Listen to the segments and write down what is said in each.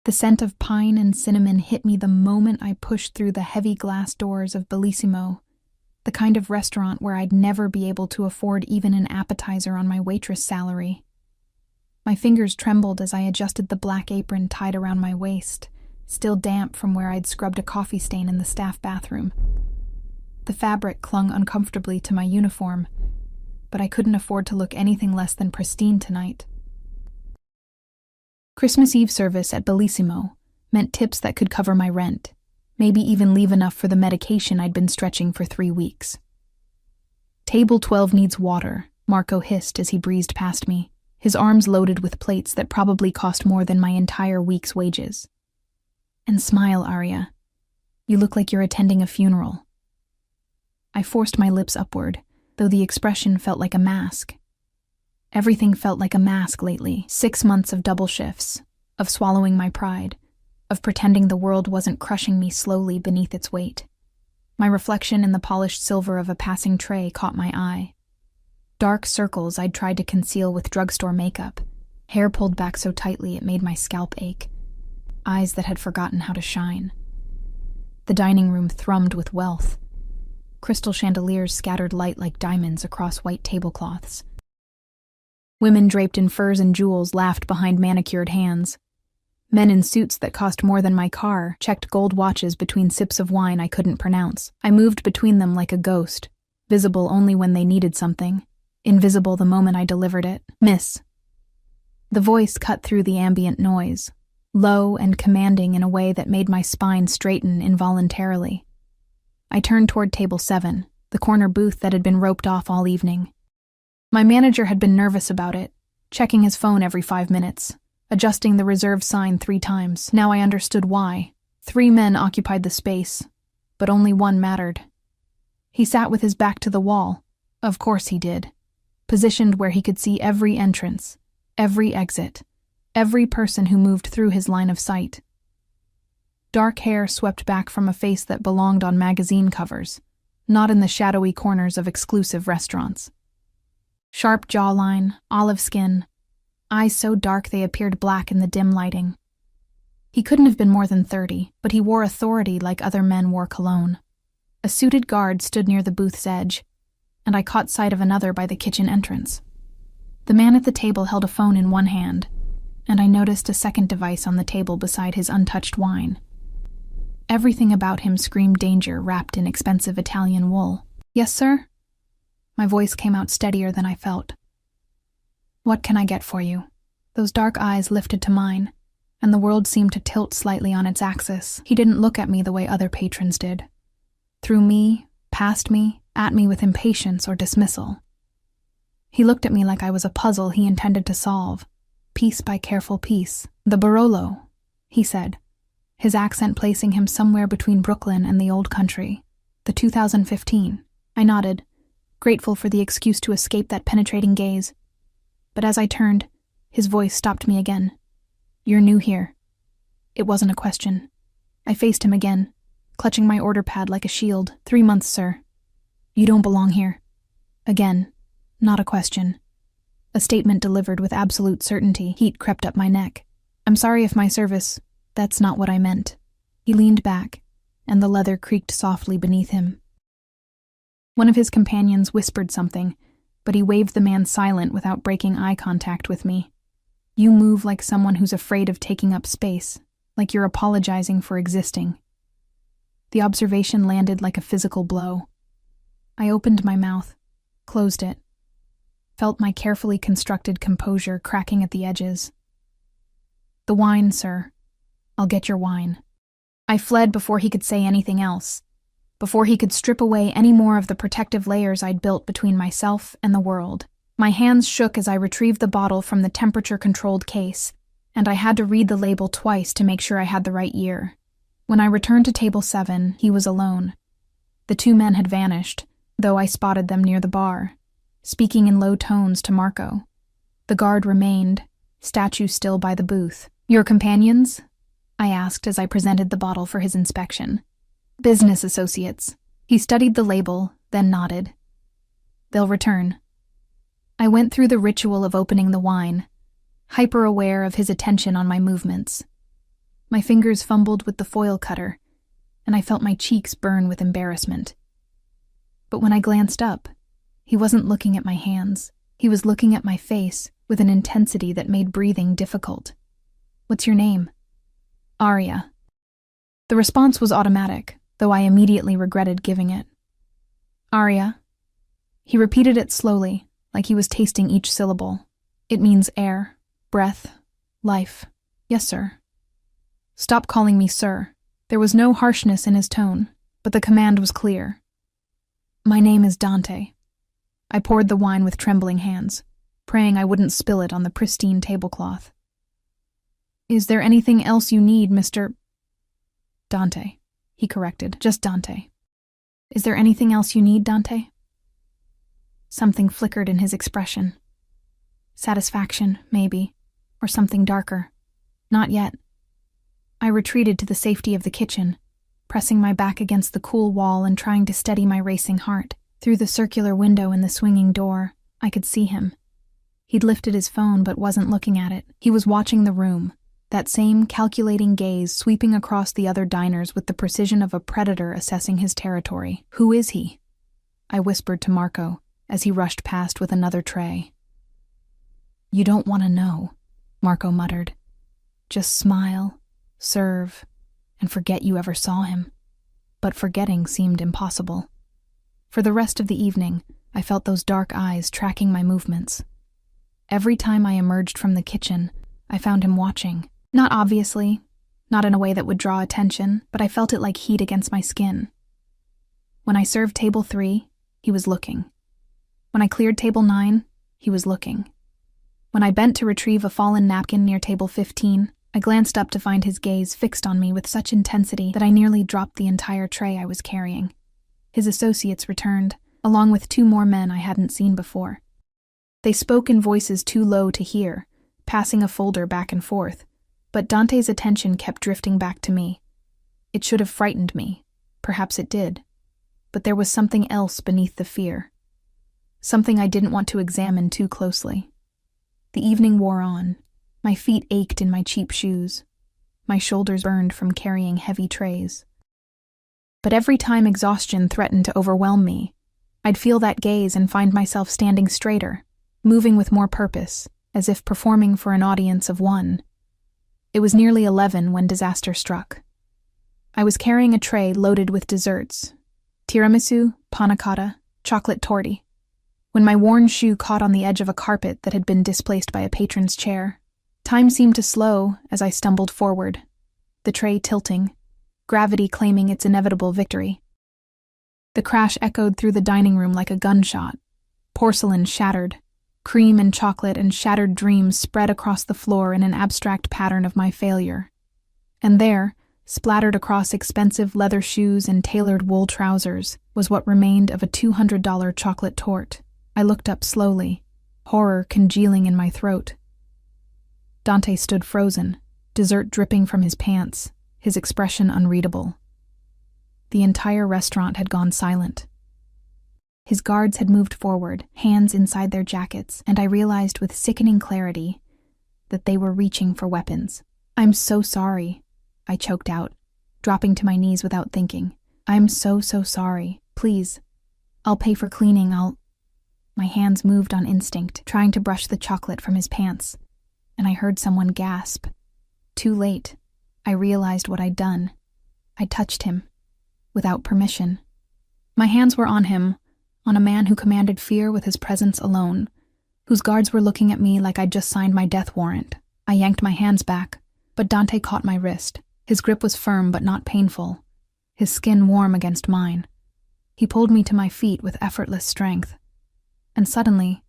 The scent of pine and cinnamon hit me the moment I pushed through the heavy glass doors of Bellissimo, the kind of restaurant where I'd never be able to afford even an appetizer on my waitress salary. My fingers trembled as I adjusted the black apron tied around my waist, still damp from where I'd scrubbed a coffee stain in the staff bathroom. The fabric clung uncomfortably to my uniform, but I couldn't afford to look anything less than pristine tonight. Christmas Eve service at Bellissimo meant tips that could cover my rent, maybe even leave enough for the medication I'd been stretching for 3 weeks. "Table 12 needs water," Marco hissed as he breezed past me, his arms loaded with plates that probably cost more than my entire week's wages. "And smile, Arya. You look like you're attending a funeral." I forced my lips upward, though the expression felt like a mask. Everything felt like a mask lately. 6 months of double shifts, of swallowing my pride, of pretending the world wasn't crushing me slowly beneath its weight. My reflection in the polished silver of a passing tray caught my eye. Dark circles I'd tried to conceal with drugstore makeup, hair pulled back so tightly it made my scalp ache, eyes that had forgotten how to shine. The dining room thrummed with wealth. Crystal chandeliers scattered light like diamonds across white tablecloths. Women draped in furs and jewels laughed behind manicured hands. Men in suits that cost more than my car checked gold watches between sips of wine I couldn't pronounce. I moved between them like a ghost, visible only when they needed something, invisible the moment I delivered it. "Miss." The voice cut through the ambient noise, low and commanding in a way that made my spine straighten involuntarily. I turned toward table 7, the corner booth that had been roped off all evening. My manager had been nervous about it, checking his phone every 5 minutes, adjusting the reserve sign 3 times. Now I understood why. 3 men occupied the space, but only one mattered. He sat with his back to the wall. Of course he did. Positioned where he could see every entrance, every exit, every person who moved through his line of sight. Dark hair swept back from a face that belonged on magazine covers, not in the shadowy corners of exclusive restaurants. Sharp jawline, olive skin, eyes so dark they appeared black in the dim lighting. He couldn't have been more than 30, but he wore authority like other men wore cologne. A suited guard stood near the booth's edge, and I caught sight of another by the kitchen entrance. The man at the table held a phone in one hand, and I noticed a second device on the table beside his untouched wine. Everything about him screamed danger wrapped in expensive Italian wool. "Yes, sir?" My voice came out steadier than I felt. "What can I get for you?" Those dark eyes lifted to mine, and the world seemed to tilt slightly on its axis. He didn't look at me the way other patrons did. Through me, past me, at me with impatience or dismissal. He looked at me like I was a puzzle he intended to solve, piece by careful piece. "The Barolo," he said, his accent placing him somewhere between Brooklyn and the old country. "The 2015. I nodded, grateful for the excuse to escape that penetrating gaze. But as I turned, his voice stopped me again. "You're new here." It wasn't a question. I faced him again, clutching my order pad like a shield. "3 months, sir." "You don't belong here." Again, not a question. A statement delivered with absolute certainty. Heat crept up my neck. "I'm sorry if my service... That's not what I meant." He leaned back, and the leather creaked softly beneath him. One of his companions whispered something, but he waved the man silent without breaking eye contact with me. "You move like someone who's afraid of taking up space, like you're apologizing for existing." The observation landed like a physical blow. I opened my mouth, closed it, felt my carefully constructed composure cracking at the edges. "The wine, sir. I'll get your wine." I fled before he could say anything else, before he could strip away any more of the protective layers I'd built between myself and the world. My hands shook as I retrieved the bottle from the temperature-controlled case, and I had to read the label twice to make sure I had the right year. When I returned to table 7, he was alone. The 2 men had vanished, though I spotted them near the bar, speaking in low tones to Marco. The guard remained, statue still by the booth. "Your companions?" I asked as I presented the bottle for his inspection. "Business associates." He studied the label, then nodded. "They'll return." I went through the ritual of opening the wine, hyper-aware of his attention on my movements. My fingers fumbled with the foil cutter, and I felt my cheeks burn with embarrassment. But when I glanced up, he wasn't looking at my hands. He was looking at my face with an intensity that made breathing difficult. "What's your name?" "Arya." The response was automatic, though I immediately regretted giving it. "Arya." He repeated it slowly, like he was tasting each syllable. "It means air, breath, life." "Yes, sir." "Stop calling me sir." There was no harshness in his tone, but the command was clear. "My name is Dante." I poured the wine with trembling hands, praying I wouldn't spill it on the pristine tablecloth. "Is there anything else you need, Mr. Dante?" he corrected. "Just Dante." "Is there anything else you need, Dante?" Something flickered in his expression. Satisfaction, maybe, or something darker. Not yet. I retreated to the safety of the kitchen, pressing my back against the cool wall and trying to steady my racing heart. Through the circular window in the swinging door, I could see him. He'd lifted his phone but wasn't looking at it. He was watching the room, that same calculating gaze sweeping across the other diners with the precision of a predator assessing his territory. "Who is he?" I whispered to Marco as he rushed past with another tray. "You don't want to know," Marco muttered. "Just smile, serve, and forget you ever saw him." But forgetting seemed impossible. For the rest of the evening, I felt those dark eyes tracking my movements. Every time I emerged from the kitchen, I found him watching. Not obviously, not in a way that would draw attention, but I felt it like heat against my skin. When I served table 3, he was looking. When I cleared table 9, he was looking. When I bent to retrieve a fallen napkin near table 15, I glanced up to find his gaze fixed on me with such intensity that I nearly dropped the entire tray I was carrying. His associates returned, along with 2 more men I hadn't seen before. They spoke in voices too low to hear, passing a folder back and forth, but Dante's attention kept drifting back to me. It should have frightened me. Perhaps it did. But there was something else beneath the fear. Something I didn't want to examine too closely. The evening wore on. My feet ached in my cheap shoes. My shoulders burned from carrying heavy trays. But every time exhaustion threatened to overwhelm me, I'd feel that gaze and find myself standing straighter, moving with more purpose, as if performing for an audience of one. It was nearly 11 when disaster struck. I was carrying a tray loaded with desserts: tiramisu, panna cotta, chocolate torti, when my worn shoe caught on the edge of a carpet that had been displaced by a patron's chair. Time seemed to slow as I stumbled forward, the tray tilting, gravity claiming its inevitable victory. The crash echoed through the dining room like a gunshot. Porcelain shattered. Cream and chocolate and shattered dreams spread across the floor in an abstract pattern of my failure. And there, splattered across expensive leather shoes and tailored wool trousers, was what remained of a $200 chocolate torte. I looked up slowly, horror congealing in my throat. Dante stood frozen, dessert dripping from his pants, his expression unreadable. The entire restaurant had gone silent. His guards had moved forward, hands inside their jackets, and I realized with sickening clarity that they were reaching for weapons. "I'm so sorry," I choked out, dropping to my knees without thinking. "I'm so sorry. Please. I'll pay for cleaning, My hands moved on instinct, trying to brush the chocolate from his pants, and I heard someone gasp. Too late. I realized what I'd done. I touched him, without permission. My hands were on him, on a man who commanded fear with his presence alone, whose guards were looking at me like I'd just signed my death warrant. I yanked my hands back, but Dante caught my wrist. His grip was firm but not painful, his skin warm against mine. He pulled me to my feet with effortless strength, and suddenly,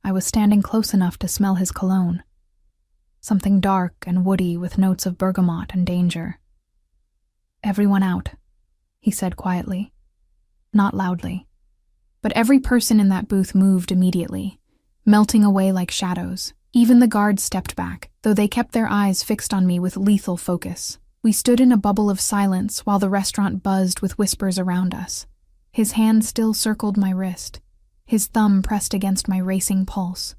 I was standing close enough to smell his cologne. Something dark and woody with notes of bergamot and danger. "Everyone out," he said quietly, not loudly. But every person in that booth moved immediately, melting away like shadows. Even the guards stepped back, though they kept their eyes fixed on me with lethal focus. We stood in a bubble of silence while the restaurant buzzed with whispers around us. His hand still circled my wrist, his thumb pressed against my racing pulse.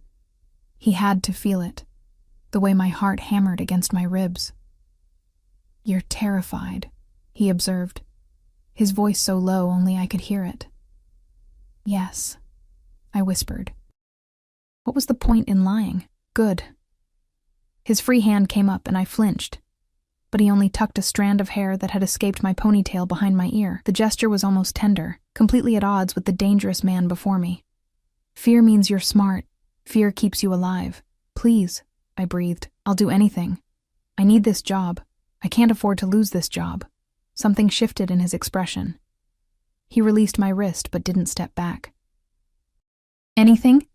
He had to feel it, the way my heart hammered against my ribs. "You're terrified," he observed, his voice so low only I could hear it. "Yes," I whispered. What was the point in lying? Good. His free hand came up and I flinched, but he only tucked a strand of hair that had escaped my ponytail behind my ear. The gesture was almost tender, completely at odds with the dangerous man before me. "Fear means you're smart. Fear keeps you alive. Please," I breathed. "I'll do anything. I need this job. I can't afford to lose this job." Something shifted in his expression. He released my wrist but didn't step back. "Anything?"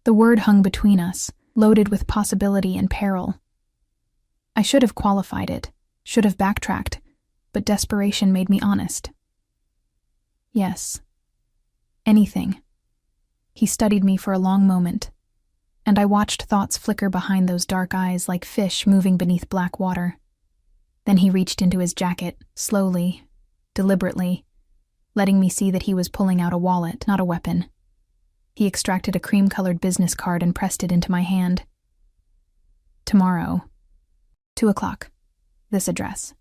The word hung between us, loaded with possibility and peril. I should have qualified it, should have backtracked, but desperation made me honest. "Yes. Anything." He studied me for a long moment, and I watched thoughts flicker behind those dark eyes like fish moving beneath black water. Then he reached into his jacket, slowly, deliberately, letting me see that he was pulling out a wallet, not a weapon. He extracted a cream-colored business card and pressed it into my hand. "Tomorrow, 2:00, this address."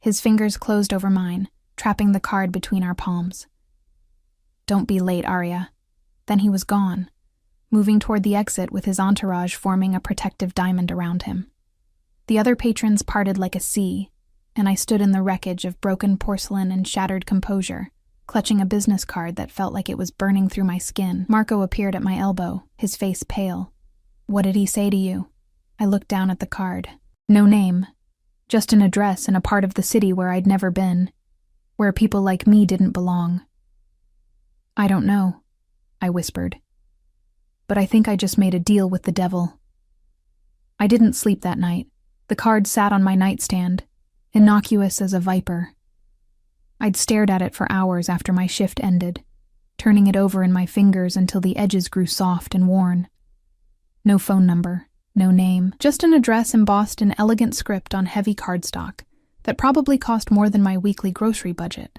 His fingers closed over mine, trapping the card between our palms. "Don't be late, Arya." Then he was gone, moving toward the exit with his entourage forming a protective diamond around him. The other patrons parted like a sea, and I stood in the wreckage of broken porcelain and shattered composure, clutching a business card that felt like it was burning through my skin. Marco appeared at my elbow, his face pale. "What did he say to you?" I looked down at the card. No name, just an address in a part of the city where I'd never been, where people like me didn't belong. "I don't know," I whispered. "But I think I just made a deal with the devil." I didn't sleep that night. The card sat on my nightstand, innocuous as a viper. I'd stared at it for hours after my shift ended, turning it over in my fingers until the edges grew soft and worn. No phone number, no name, just an address embossed in elegant script on heavy cardstock that probably cost more than my weekly grocery budget.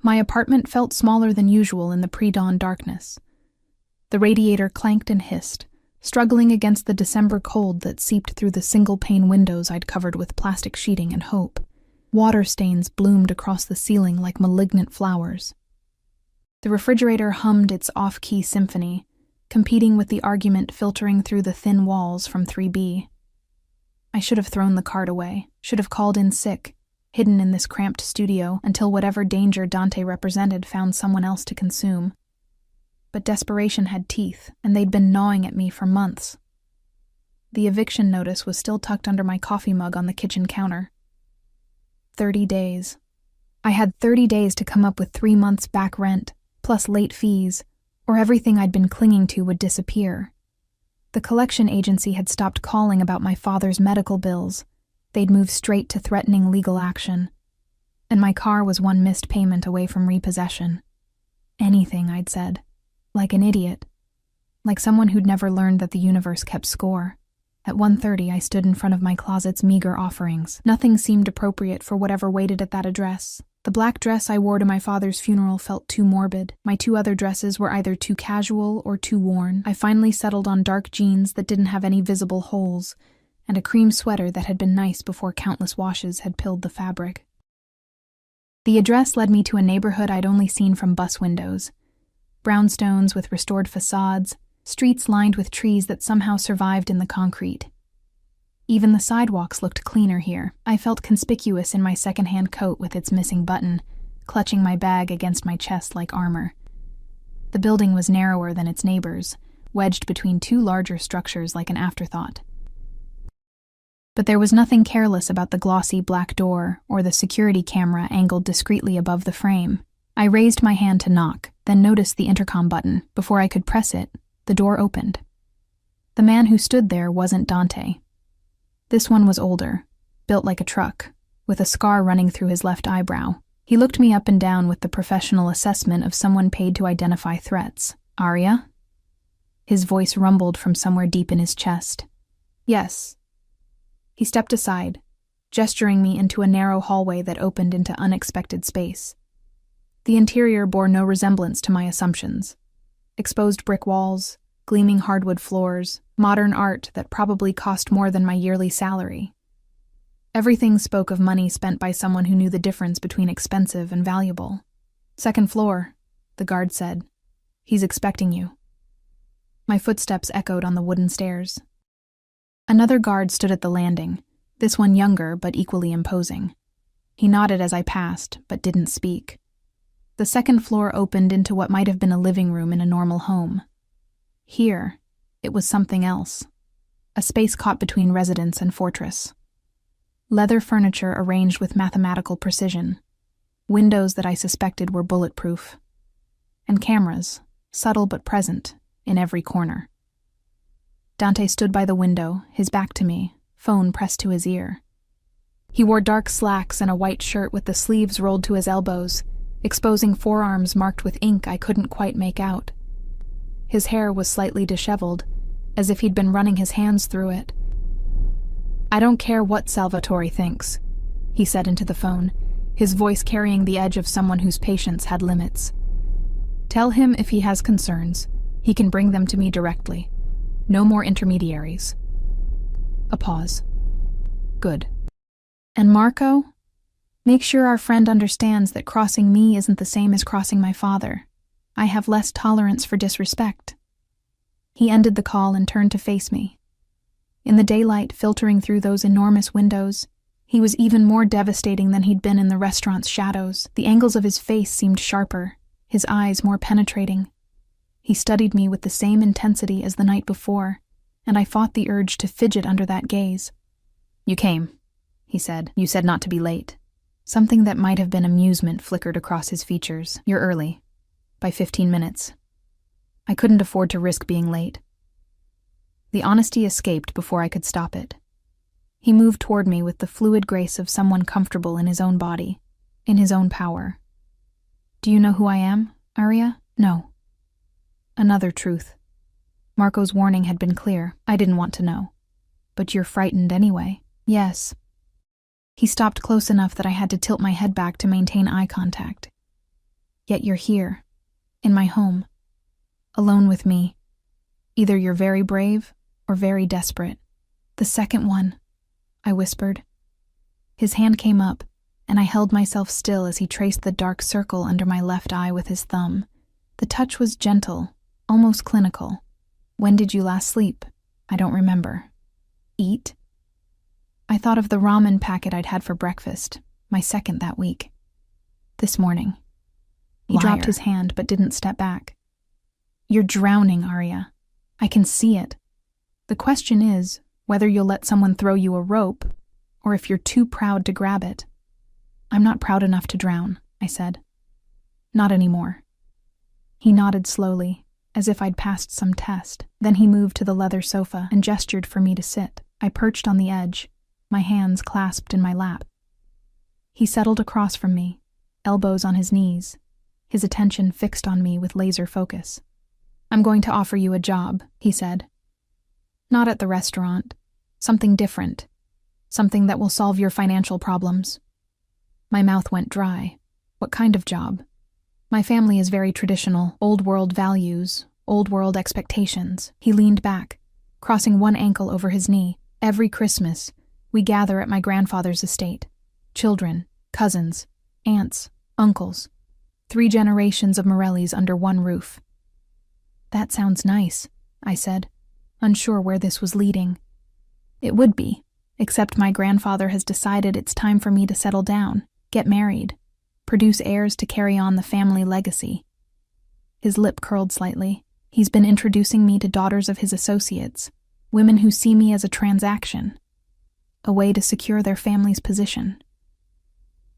My apartment felt smaller than usual in the pre-dawn darkness. The radiator clanked and hissed, struggling against the December cold that seeped through the single-pane windows I'd covered with plastic sheeting and hope. Water stains bloomed across the ceiling like malignant flowers. The refrigerator hummed its off-key symphony, competing with the argument filtering through the thin walls from 3B. I should have thrown the card away, should have called in sick, hidden in this cramped studio until whatever danger Dante represented found someone else to consume. But desperation had teeth, and they'd been gnawing at me for months. The eviction notice was still tucked under my coffee mug on the kitchen counter. 30 days. I had 30 days to come up with 3 months back rent, plus late fees, or everything I'd been clinging to would disappear. The collection agency had stopped calling about my father's medical bills. They'd moved straight to threatening legal action. And my car was one missed payment away from repossession. Anything, I'd said. Like an idiot. Like someone who'd never learned that the universe kept score. At 1:30, I stood in front of my closet's meager offerings. Nothing seemed appropriate for whatever waited at that address. The black dress I wore to my father's funeral felt too morbid. My 2 other dresses were either too casual or too worn. I finally settled on dark jeans that didn't have any visible holes, and a cream sweater that had been nice before countless washes had pilled the fabric. The address led me to a neighborhood I'd only seen from bus windows. Brownstones with restored facades, streets lined with trees that somehow survived in the concrete. Even the sidewalks looked cleaner here. I felt conspicuous in my secondhand coat with its missing button, clutching my bag against my chest like armor. The building was narrower than its neighbors, wedged between 2 larger structures like an afterthought. But there was nothing careless about the glossy black door or the security camera angled discreetly above the frame. I raised my hand to knock, then noticed the intercom button. Before I could press it, the door opened. The man who stood there wasn't Dante. This one was older, built like a truck, with a scar running through his left eyebrow. He looked me up and down with the professional assessment of someone paid to identify threats. "Arya?" His voice rumbled from somewhere deep in his chest. "Yes." He stepped aside, gesturing me into a narrow hallway that opened into unexpected space. The interior bore no resemblance to my assumptions. Exposed brick walls, gleaming hardwood floors, modern art that probably cost more than my yearly salary. Everything spoke of money spent by someone who knew the difference between expensive and valuable. "Second floor," the guard said. "He's expecting you." My footsteps echoed on the wooden stairs. Another guard stood at the landing, this one younger but equally imposing. He nodded as I passed, but didn't speak. The second floor opened into what might have been a living room in a normal home. Here, it was something else. A space caught between residence and fortress. Leather furniture arranged with mathematical precision. Windows that I suspected were bulletproof. And cameras, subtle but present, in every corner. Dante stood by the window, his back to me, phone pressed to his ear. He wore dark slacks and a white shirt with the sleeves rolled to his elbows, exposing forearms marked with ink I couldn't quite make out. His hair was slightly disheveled, as if he'd been running his hands through it. "I don't care what Salvatore thinks," he said into the phone, his voice carrying the edge of someone whose patience had limits. "Tell him if he has concerns, he can bring them to me directly. No more intermediaries." A pause. "Good. And Marco? Make sure our friend understands that crossing me isn't the same as crossing my father. I have less tolerance for disrespect." He ended the call and turned to face me. In the daylight filtering through those enormous windows, he was even more devastating than he'd been in the restaurant's shadows. The angles of his face seemed sharper, his eyes more penetrating. He studied me with the same intensity as the night before, and I fought the urge to fidget under that gaze. "You came," he said. "You said not to be late." Something that might have been amusement flickered across his features. "You're early. By 15 minutes. I couldn't afford to risk being late." The honesty escaped before I could stop it. He moved toward me with the fluid grace of someone comfortable in his own body, in his own power. "Do you know who I am, Aria?" "No." Another truth. Marco's warning had been clear. I didn't want to know. "But you're frightened anyway." "Yes." He stopped close enough that I had to tilt my head back to maintain eye contact. "Yet you're here, in my home, alone with me. Either you're very brave or very desperate." "The second one," I whispered. His hand came up, and I held myself still as he traced the dark circle under my left eye with his thumb. The touch was gentle, almost clinical. "When did you last sleep?" "I don't remember." "Eat?" I thought of the ramen packet I'd had for breakfast, my second that week. "This morning." He dropped his hand but didn't step back. "You're drowning, Aria. I can see it. The question is whether you'll let someone throw you a rope or if you're too proud to grab it." "I'm not proud enough to drown," I said. "Not anymore." He nodded slowly, as if I'd passed some test. Then he moved to the leather sofa and gestured for me to sit. I perched on the edge, my hands clasped in my lap. He settled across from me, elbows on his knees, his attention fixed on me with laser focus. "I'm going to offer you a job," he said. "Not at the restaurant. Something different. Something that will solve your financial problems." My mouth went dry. "What kind of job?" "My family is very traditional, old-world values, old-world expectations." He leaned back, crossing one ankle over his knee. "Every Christmas, we gather at my grandfather's estate. Children, cousins, aunts, uncles. 3 generations of Morellis under one roof." "That sounds nice," I said, unsure where this was leading. "It would be, except my grandfather has decided it's time for me to settle down, get married, produce heirs to carry on the family legacy." His lip curled slightly. "He's been introducing me to daughters of his associates, women who see me as a transaction, a way to secure their family's position."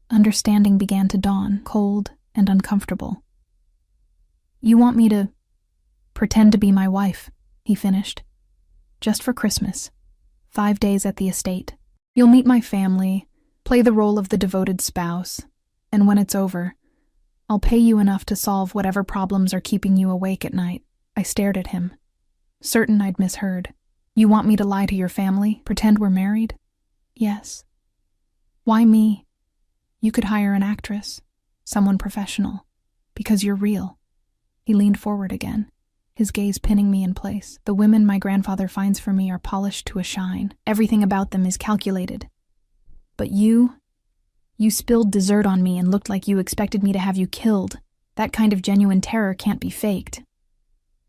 Understanding began to dawn, cold and uncomfortable. "You want me to pretend to be my wife," he finished. "Just for Christmas. 5 days at the estate. You'll meet my family, play the role of the devoted spouse, and when it's over, I'll pay you enough to solve whatever problems are keeping you awake at night." I stared at him, certain I'd misheard. "You want me to lie to your family, pretend we're married?" "Yes." "Why me? You could hire an actress, someone professional, because you're real." He leaned forward again, his gaze pinning me in place. "The women my grandfather finds for me are polished to a shine. Everything about them is calculated. But you spilled dessert on me and looked like you expected me to have you killed. That kind of genuine terror can't be faked.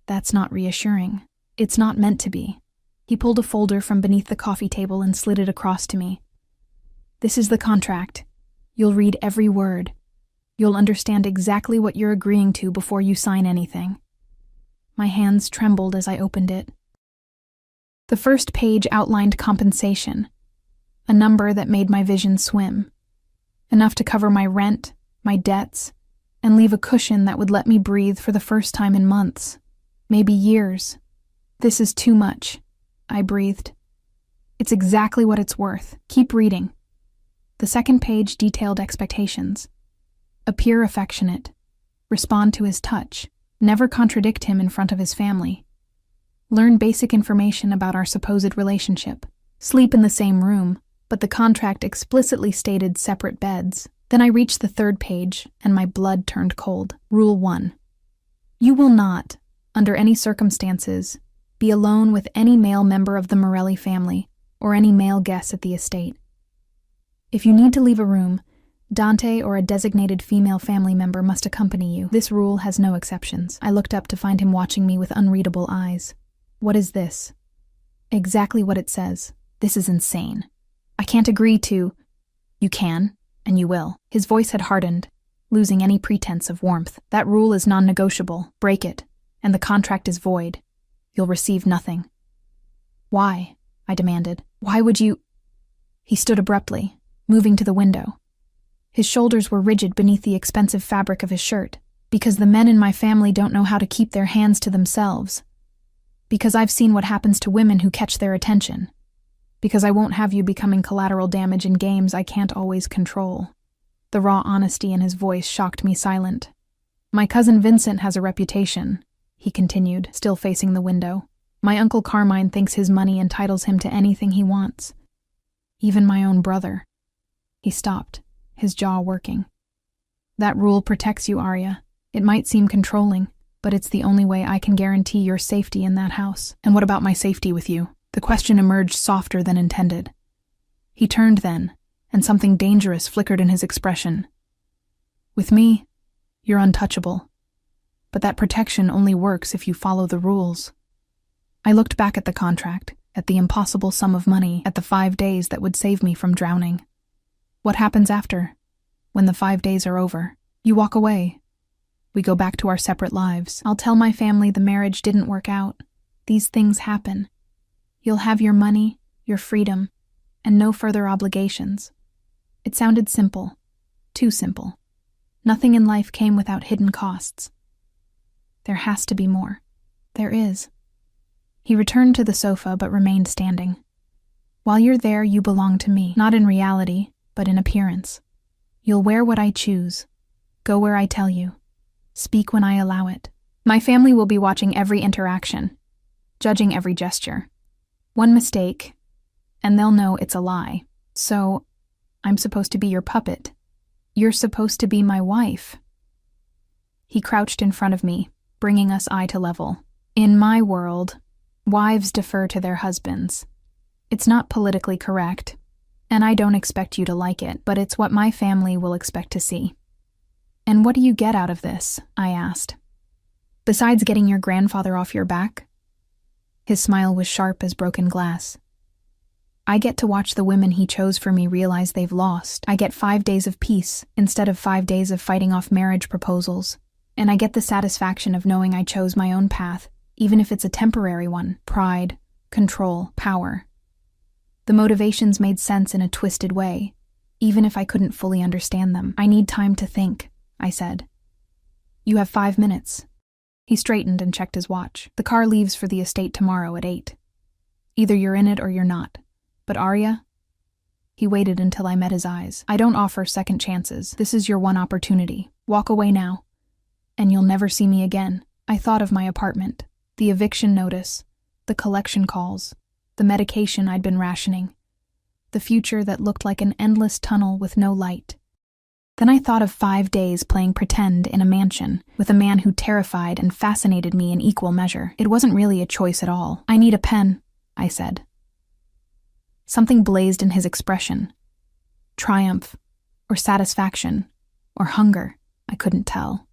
That's not reassuring. It's not meant to be. He pulled a folder from beneath the coffee table and slid it across to me. This is the contract. You'll read every word. You'll understand exactly what you're agreeing to before you sign anything. My hands trembled as I opened it. The first page outlined compensation, a number that made my vision swim. Enough to cover my rent, my debts, and leave a cushion that would let me breathe for the first time in months, maybe years. This is too much, I breathed. It's exactly what it's worth. Keep reading. The second page detailed expectations. Appear affectionate. Respond to his touch. Never contradict him in front of his family. Learn basic information about our supposed relationship. Sleep in the same room, but the contract explicitly stated separate beds. Then I reached the third page, and my blood turned cold. Rule 1. You will not, under any circumstances, be alone with any male member of the Morelli family or any male guests at the estate. If you need to leave a room, Dante or a designated female family member must accompany you. This rule has no exceptions. I looked up to find him watching me with unreadable eyes. What is this? Exactly what it says. This is insane. I can't agree to... You can, and you will. His voice had hardened, losing any pretense of warmth. That rule is non-negotiable. Break it, and the contract is void. You'll receive nothing. Why? I demanded. Why would you... He stood abruptly, moving to the window. His shoulders were rigid beneath the expensive fabric of his shirt. Because the men in my family don't know how to keep their hands to themselves. Because I've seen what happens to women who catch their attention. Because I won't have you becoming collateral damage in games I can't always control. The raw honesty in his voice shocked me silent. My cousin Vincent has a reputation, he continued, still facing the window. My Uncle Carmine thinks his money entitles him to anything he wants. Even my own brother. He stopped, his jaw working. That rule protects you, Arya. It might seem controlling, but it's the only way I can guarantee your safety in that house. And what about my safety with you? The question emerged softer than intended. He turned then, and something dangerous flickered in his expression. With me, you're untouchable. But that protection only works if you follow the rules. I looked back at the contract, at the impossible sum of money, at the 5 days that would save me from drowning. What happens after? When the 5 days are over, you walk away. We go back to our separate lives. I'll tell my family the marriage didn't work out. These things happen. You'll have your money, your freedom, and no further obligations. It sounded simple. Too simple. Nothing in life came without hidden costs. There has to be more. There is. He returned to the sofa but remained standing. While you're there, you belong to me, not in reality, but in appearance. You'll wear what I choose. Go where I tell you. Speak when I allow it. My family will be watching every interaction, judging every gesture. One mistake, and they'll know it's a lie. So, I'm supposed to be your puppet. You're supposed to be my wife. He crouched in front of me, bringing us eye to level. In my world, wives defer to their husbands. It's not politically correct, and I don't expect you to like it, but it's what my family will expect to see. And what do you get out of this? I asked. Besides getting your grandfather off your back? His smile was sharp as broken glass. I get to watch the women he chose for me realize they've lost. I get 5 days of peace instead of 5 days of fighting off marriage proposals. And I get the satisfaction of knowing I chose my own path, even if it's a temporary one. Pride, control, power. The motivations made sense in a twisted way, even if I couldn't fully understand them. I need time to think, I said. You have 5 minutes. He straightened and checked his watch. The car leaves for the estate tomorrow at 8. Either you're in it or you're not. But Arya? He waited until I met his eyes. I don't offer second chances. This is your one opportunity. Walk away now, and you'll never see me again. I thought of my apartment, the eviction notice, the collection calls, the medication I'd been rationing, the future that looked like an endless tunnel with no light. Then I thought of 5 days playing pretend in a mansion with a man who terrified and fascinated me in equal measure. It wasn't really a choice at all. I need a pen, I said. Something blazed in his expression. triumph, or satisfaction, or hunger, I couldn't tell.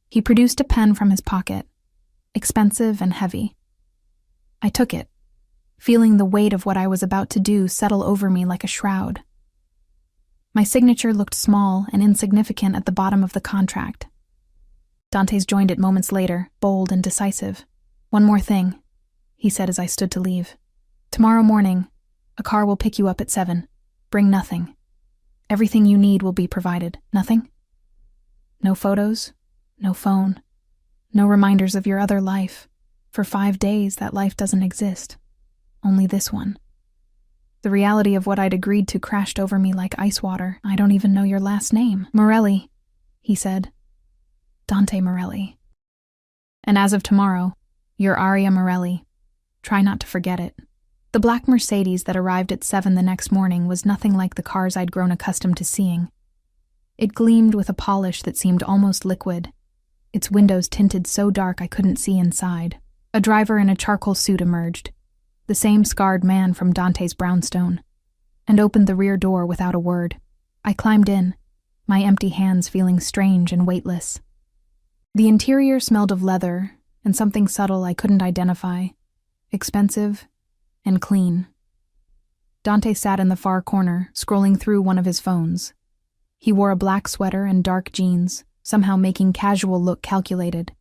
He produced a pen from his pocket, expensive and heavy. I took it, feeling the weight of what I was about to do settle over me like a shroud. My signature looked small and insignificant at the bottom of the contract. Dante's joined it moments later, bold and decisive. "One more thing," he said as I stood to leave. "Tomorrow morning, a car will pick you up at 7. Bring nothing. Everything you need will be provided. Nothing? No photos, no phone, no reminders of your other life. For 5 days, that life doesn't exist. Only this one." The reality of what I'd agreed to crashed over me like ice water. "I don't even know your last name." "Morelli," he said. "Dante Morelli. And as of tomorrow, you're Aria Morelli. Try not to forget it." The black Mercedes that arrived at 7 the next morning was nothing like the cars I'd grown accustomed to seeing. It gleamed with a polish that seemed almost liquid, its windows tinted so dark I couldn't see inside. A driver in a charcoal suit emerged, the same scarred man from Dante's brownstone, and opened the rear door without a word. I climbed in, my empty hands feeling strange and weightless. The interior smelled of leather and something subtle I couldn't identify, expensive and clean. Dante sat in the far corner, scrolling through one of his phones. He wore a black sweater and dark jeans, somehow making casual look calculated.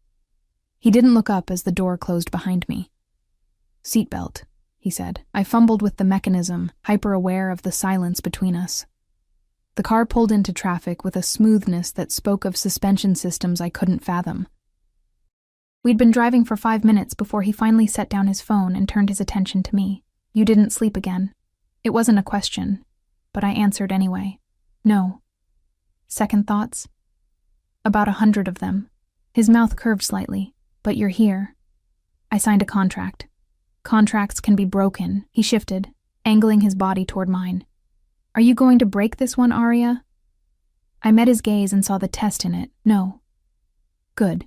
He didn't look up as the door closed behind me. "Seatbelt," he said. I fumbled with the mechanism, hyper-aware of the silence between us. The car pulled into traffic with a smoothness that spoke of suspension systems I couldn't fathom. We'd been driving for 5 minutes before he finally set down his phone and turned his attention to me. "You didn't sleep again." It wasn't a question, but I answered anyway. "No." "Second thoughts?" "About 100 of them." His mouth curved slightly. "But you're here." "I signed a contract. Contracts can be broken." He shifted, angling his body toward mine. "Are you going to break this one, Aria?" I met his gaze and saw the test in it. "No." "Good."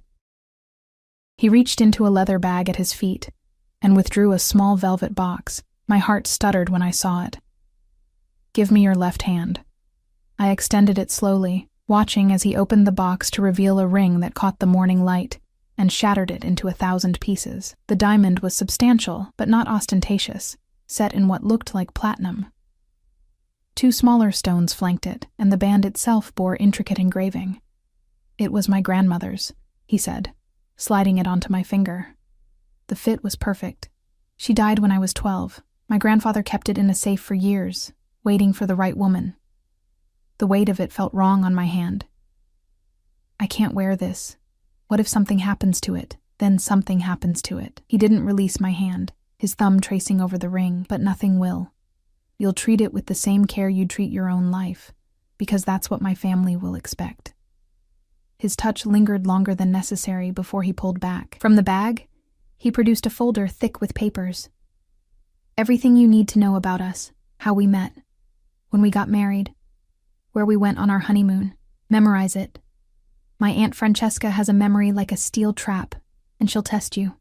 He reached into a leather bag at his feet and withdrew a small velvet box. My heart stuttered when I saw it. "Give me your left hand." I extended it slowly, watching as he opened the box to reveal a ring that caught the morning light and shattered it into 1,000 pieces. The diamond was substantial, but not ostentatious, set in what looked like platinum. 2 smaller stones flanked it, and the band itself bore intricate engraving. "It was my grandmother's," he said, sliding it onto my finger. The fit was perfect. "She died when I was 12. My grandfather kept it in a safe for years, waiting for the right woman." The weight of it felt wrong on my hand. "I can't wear this. What if something happens to it? Then something happens to it." He didn't release my hand, his thumb tracing over the ring. "But nothing will. You'll treat it with the same care you'd treat your own life, because that's what my family will expect." His touch lingered longer than necessary before he pulled back. From the bag, he produced a folder thick with papers. "Everything you need to know about us, how we met, when we got married, where we went on our honeymoon. Memorize it. My Aunt Francesca has a memory like a steel trap, and she'll test you."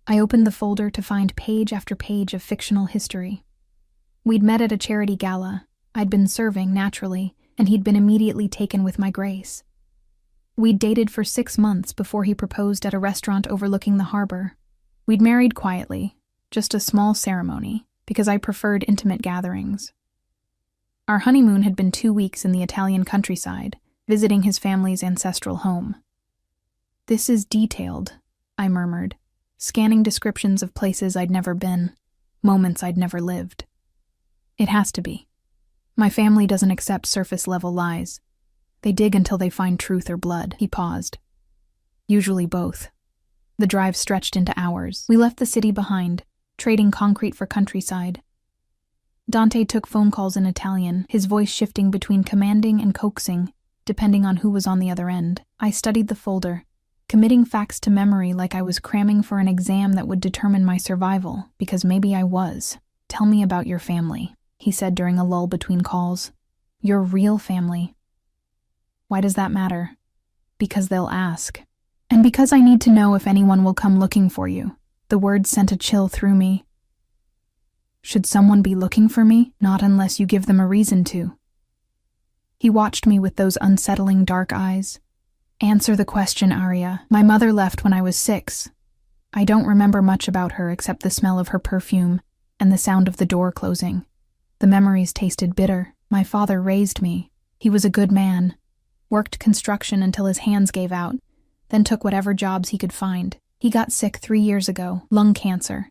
I opened the folder to find page after page of fictional history. We'd met at a charity gala. I'd been serving, naturally, and he'd been immediately taken with my grace. We'd dated for 6 months before he proposed at a restaurant overlooking the harbor. We'd married quietly, just a small ceremony, because I preferred intimate gatherings. Our honeymoon had been 2 weeks in the Italian countryside, visiting his family's ancestral home. "This is detailed," I murmured, scanning descriptions of places I'd never been, moments I'd never lived. "It has to be. My family doesn't accept surface-level lies. They dig until they find truth or blood." He paused. "Usually both." The drive stretched into hours. We left the city behind, trading concrete for countryside. Dante took phone calls in Italian, his voice shifting between commanding and coaxing, depending on who was on the other end. I studied the folder, committing facts to memory like I was cramming for an exam that would determine my survival, because maybe I was. "Tell me about your family," he said during a lull between calls. "Your real family." "Why does that matter?" "Because they'll ask. And because I need to know if anyone will come looking for you." The words sent a chill through me. "Should someone be looking for me?" "Not unless you give them a reason to." He watched me with those unsettling dark eyes. Answer the question, Arya. My mother left when I was 6. I don't remember much about her except the smell of her perfume and the sound of the door closing. The memories tasted bitter. My father raised me. He was a good man. Worked construction until his hands gave out, then took whatever jobs he could find. He got sick 3 years ago, lung cancer.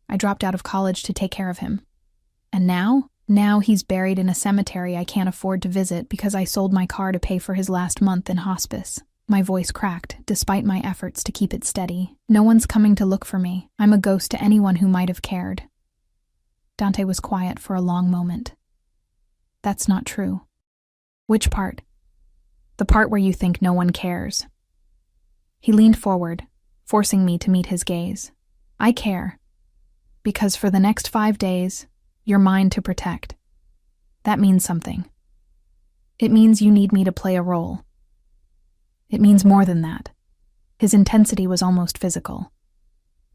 I dropped out of college to take care of him. And now? Now he's buried in a cemetery I can't afford to visit because I sold my car to pay for his last month in hospice. My voice cracked, despite my efforts to keep it steady. No one's coming to look for me. I'm a ghost to anyone who might have cared. Dante was quiet for a long moment. That's not true. Which part? The part where you think no one cares. He leaned forward, forcing me to meet his gaze. I care. Because for the next 5 days, you're mine to protect. That means something. It means you need me to play a role. It means more than that. His intensity was almost physical.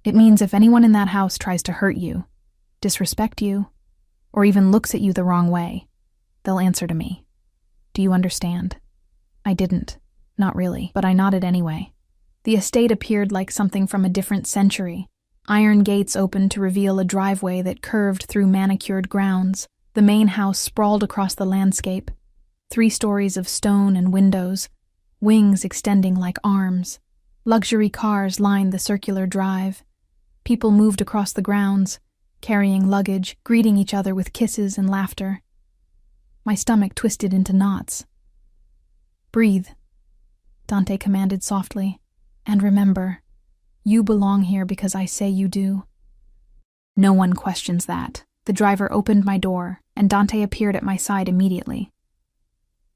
It means if anyone in that house tries to hurt you, disrespect you, or even looks at you the wrong way, they'll answer to me. Do you understand? I didn't. Not really, but I nodded anyway. The estate appeared like something from a different century. Iron gates opened to reveal a driveway that curved through manicured grounds. The main house sprawled across the landscape. 3 stories of stone and windows, wings extending like arms. Luxury cars lined the circular drive. People moved across the grounds, carrying luggage, greeting each other with kisses and laughter. My stomach twisted into knots. Breathe, Dante commanded softly. And remember, you belong here because I say you do. No one questions that. The driver opened my door, and Dante appeared at my side immediately.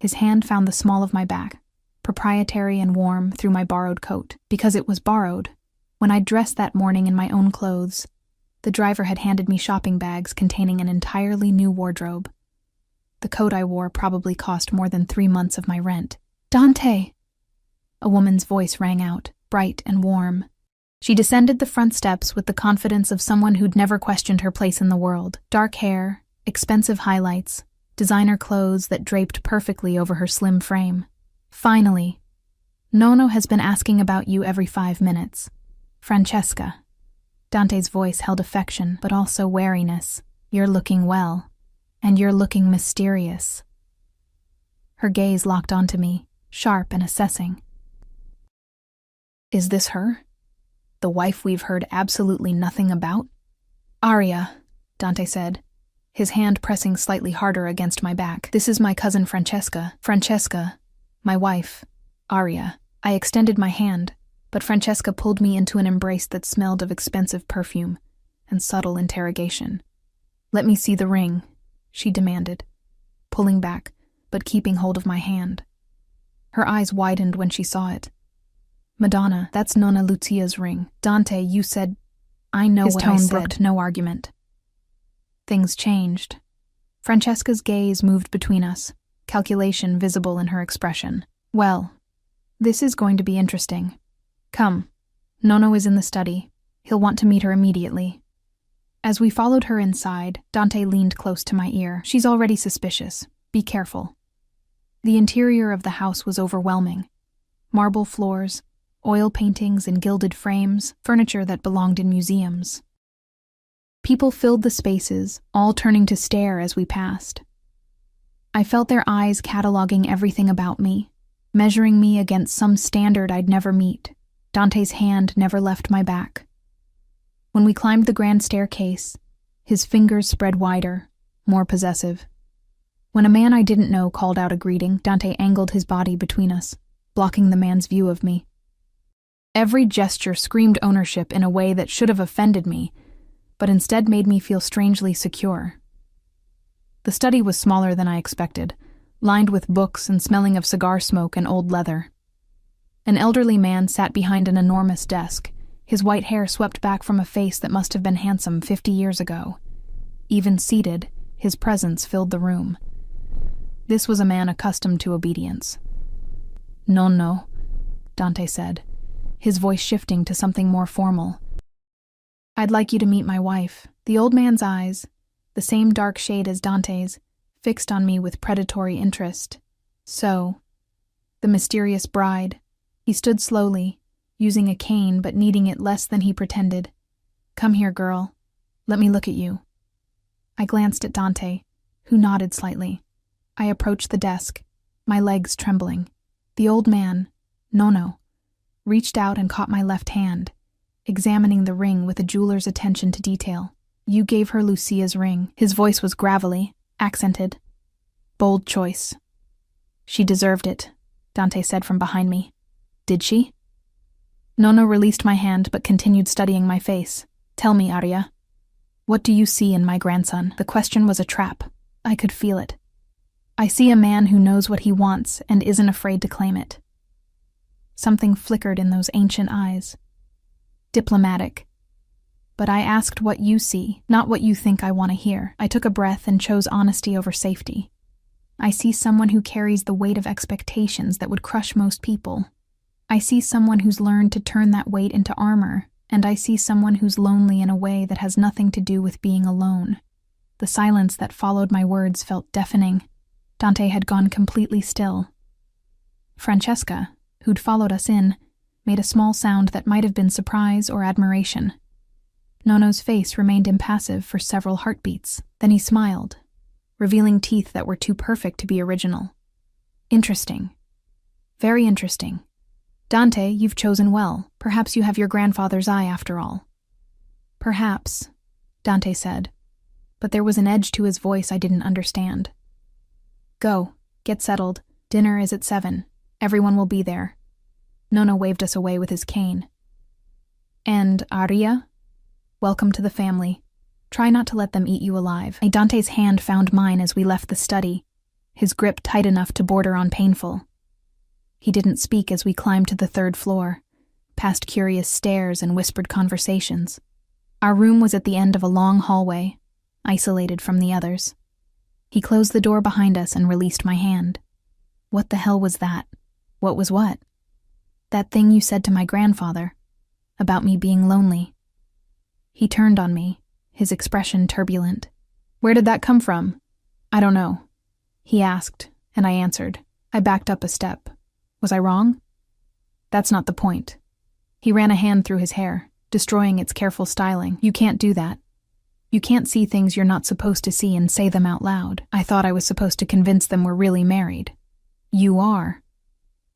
His hand found the small of my back, proprietary and warm through my borrowed coat, because it was borrowed. When I dressed that morning in my own clothes, the driver had handed me shopping bags containing an entirely new wardrobe. The coat I wore probably cost more than 3 months of my rent. Dante! A woman's voice rang out, bright and warm. She descended the front steps with the confidence of someone who'd never questioned her place in the world. Dark hair, expensive highlights, designer clothes that draped perfectly over her slim frame. Finally, Nono has been asking about you every 5 minutes. Francesca. Dante's voice held affection, but also wariness. You're looking well, and you're looking mysterious. Her gaze locked onto me, sharp and assessing. Is this her? The wife we've heard absolutely nothing about? Arya, Dante said, his hand pressing slightly harder against my back. This is my cousin Francesca. Francesca, my wife, Arya. I extended my hand, but Francesca pulled me into an embrace that smelled of expensive perfume and subtle interrogation. Let me see the ring, she demanded, pulling back, but keeping hold of my hand. Her eyes widened when she saw it. Madonna, that's Nonna Lucia's ring. Dante, you said... I know what I said. His tone brooked no argument. Things changed. Francesca's gaze moved between us, calculation visible in her expression. Well, this is going to be interesting. Come. Nono is in the study. He'll want to meet her immediately. As we followed her inside, Dante leaned close to my ear. She's already suspicious. Be careful. The interior of the house was overwhelming. Marble floors, oil paintings in gilded frames, furniture that belonged in museums. People filled the spaces, all turning to stare as we passed. I felt their eyes cataloging everything about me, measuring me against some standard I'd never meet. Dante's hand never left my back. When we climbed the grand staircase, his fingers spread wider, more possessive. When a man I didn't know called out a greeting, Dante angled his body between us, blocking the man's view of me. Every gesture screamed ownership in a way that should have offended me, but instead made me feel strangely secure. The study was smaller than I expected, lined with books and smelling of cigar smoke and old leather. An elderly man sat behind an enormous desk, his white hair swept back from a face that must have been handsome 50 years ago. Even seated, his presence filled the room. This was a man accustomed to obedience. No, Dante said, his voice shifting to something more formal. I'd like you to meet my wife. The old man's eyes, the same dark shade as Dante's, fixed on me with predatory interest. So, the mysterious bride. He stood slowly, using a cane but needing it less than he pretended. Come here, girl. Let me look at you. I glanced at Dante, who nodded slightly. I approached the desk, my legs trembling. The old man, Nono, reached out and caught my left hand, examining the ring with a jeweler's attention to detail. You gave her Lucia's ring. His voice was gravelly, accented. Bold choice. She deserved it, Dante said from behind me. Did she? Nono released my hand but continued studying my face. Tell me, Arya. What do you see in my grandson? The question was a trap. I could feel it. I see a man who knows what he wants and isn't afraid to claim it. Something flickered in those ancient eyes. Diplomatic. But I asked what you see, not what you think I want to hear. I took a breath and chose honesty over safety. I see someone who carries the weight of expectations that would crush most people. I see someone who's learned to turn that weight into armor, and I see someone who's lonely in a way that has nothing to do with being alone. The silence that followed my words felt deafening. Dante had gone completely still. Francesca, who'd followed us in, made a small sound that might have been surprise or admiration. Nono's face remained impassive for several heartbeats. Then he smiled, revealing teeth that were too perfect to be original. Interesting. Very interesting. Dante, you've chosen well. Perhaps you have your grandfather's eye after all. Perhaps, Dante said, but there was an edge to his voice I didn't understand. Go, get settled. Dinner is at 7. Everyone will be there. Nono waved us away with his cane. And Arya? Welcome to the family. Try not to let them eat you alive. Dante's hand found mine as we left the study, his grip tight enough to border on painful. He didn't speak as we climbed to the 3rd floor, past curious stares and whispered conversations. Our room was at the end of a long hallway, isolated from the others. He closed the door behind us and released my hand. What the hell was that? What was what? That thing you said to my grandfather, about me being lonely. He turned on me, his expression turbulent. Where did that come from? I don't know. He asked, and I answered. I backed up a step. Was I wrong? That's not the point. He ran a hand through his hair, destroying its careful styling. You can't do that. You can't see things you're not supposed to see and say them out loud. I thought I was supposed to convince them we're really married. You are.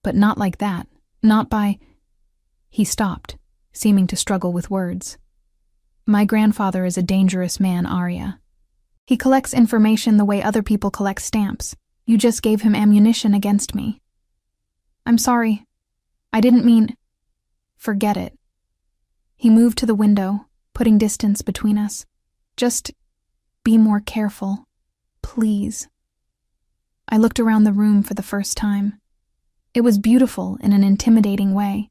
But not like that. Not by... He stopped, seeming to struggle with words. My grandfather is a dangerous man, Arya. He collects information the way other people collect stamps. You just gave him ammunition against me. I'm sorry. I didn't mean... Forget it. He moved to the window, putting distance between us. Just be more careful, please. I looked around the room for the first time. It was beautiful in an intimidating way.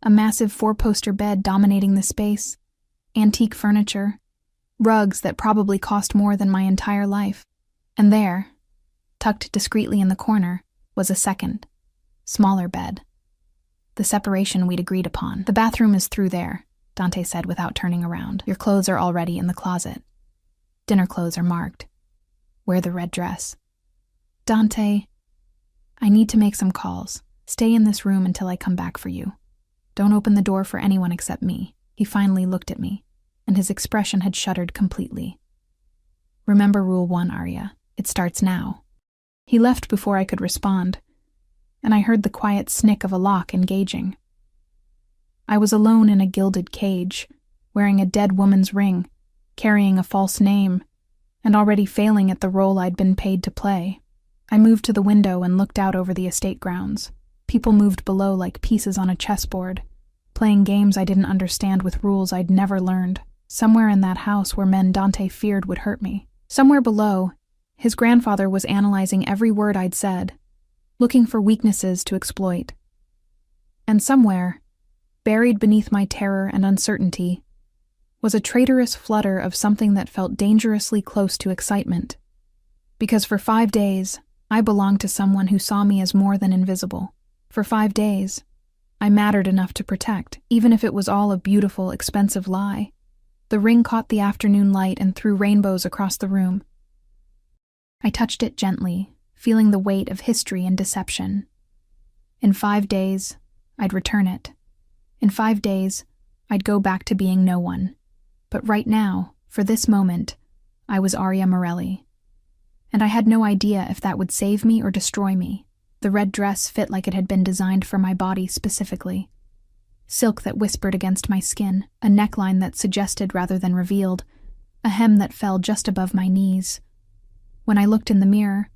A massive 4-poster bed dominating the space, antique furniture, rugs that probably cost more than my entire life. And there, tucked discreetly in the corner, was a second, smaller bed. The separation we'd agreed upon. The bathroom is through there, Dante said without turning around. Your clothes are already in the closet. Dinner clothes are marked. Wear the red dress. Dante, I need to make some calls. Stay in this room until I come back for you. Don't open the door for anyone except me. He finally looked at me, and his expression had shuttered completely. Remember Rule 1, Arya. It starts now. He left before I could respond, and I heard the quiet snick of a lock engaging. I was alone in a gilded cage, wearing a dead woman's ring, carrying a false name, and already failing at the role I'd been paid to play. I moved to the window and looked out over the estate grounds. People moved below like pieces on a chessboard, playing games I didn't understand with rules I'd never learned. Somewhere in that house were men Dante feared would hurt me. Somewhere below, his grandfather was analyzing every word I'd said, looking for weaknesses to exploit. And somewhere, buried beneath my terror and uncertainty, was a traitorous flutter of something that felt dangerously close to excitement. Because for 5 days, I belonged to someone who saw me as more than invisible. For 5 days, I mattered enough to protect, even if it was all a beautiful, expensive lie. The ring caught the afternoon light and threw rainbows across the room. I touched it gently, feeling the weight of history and deception. In 5 days, I'd return it. In 5 days, I'd go back to being no one. But right now, for this moment, I was Aria Morelli. And I had no idea if that would save me or destroy me. The red dress fit like it had been designed for my body specifically. Silk that whispered against my skin, a neckline that suggested rather than revealed, a hem that fell just above my knees. When I looked in the mirror,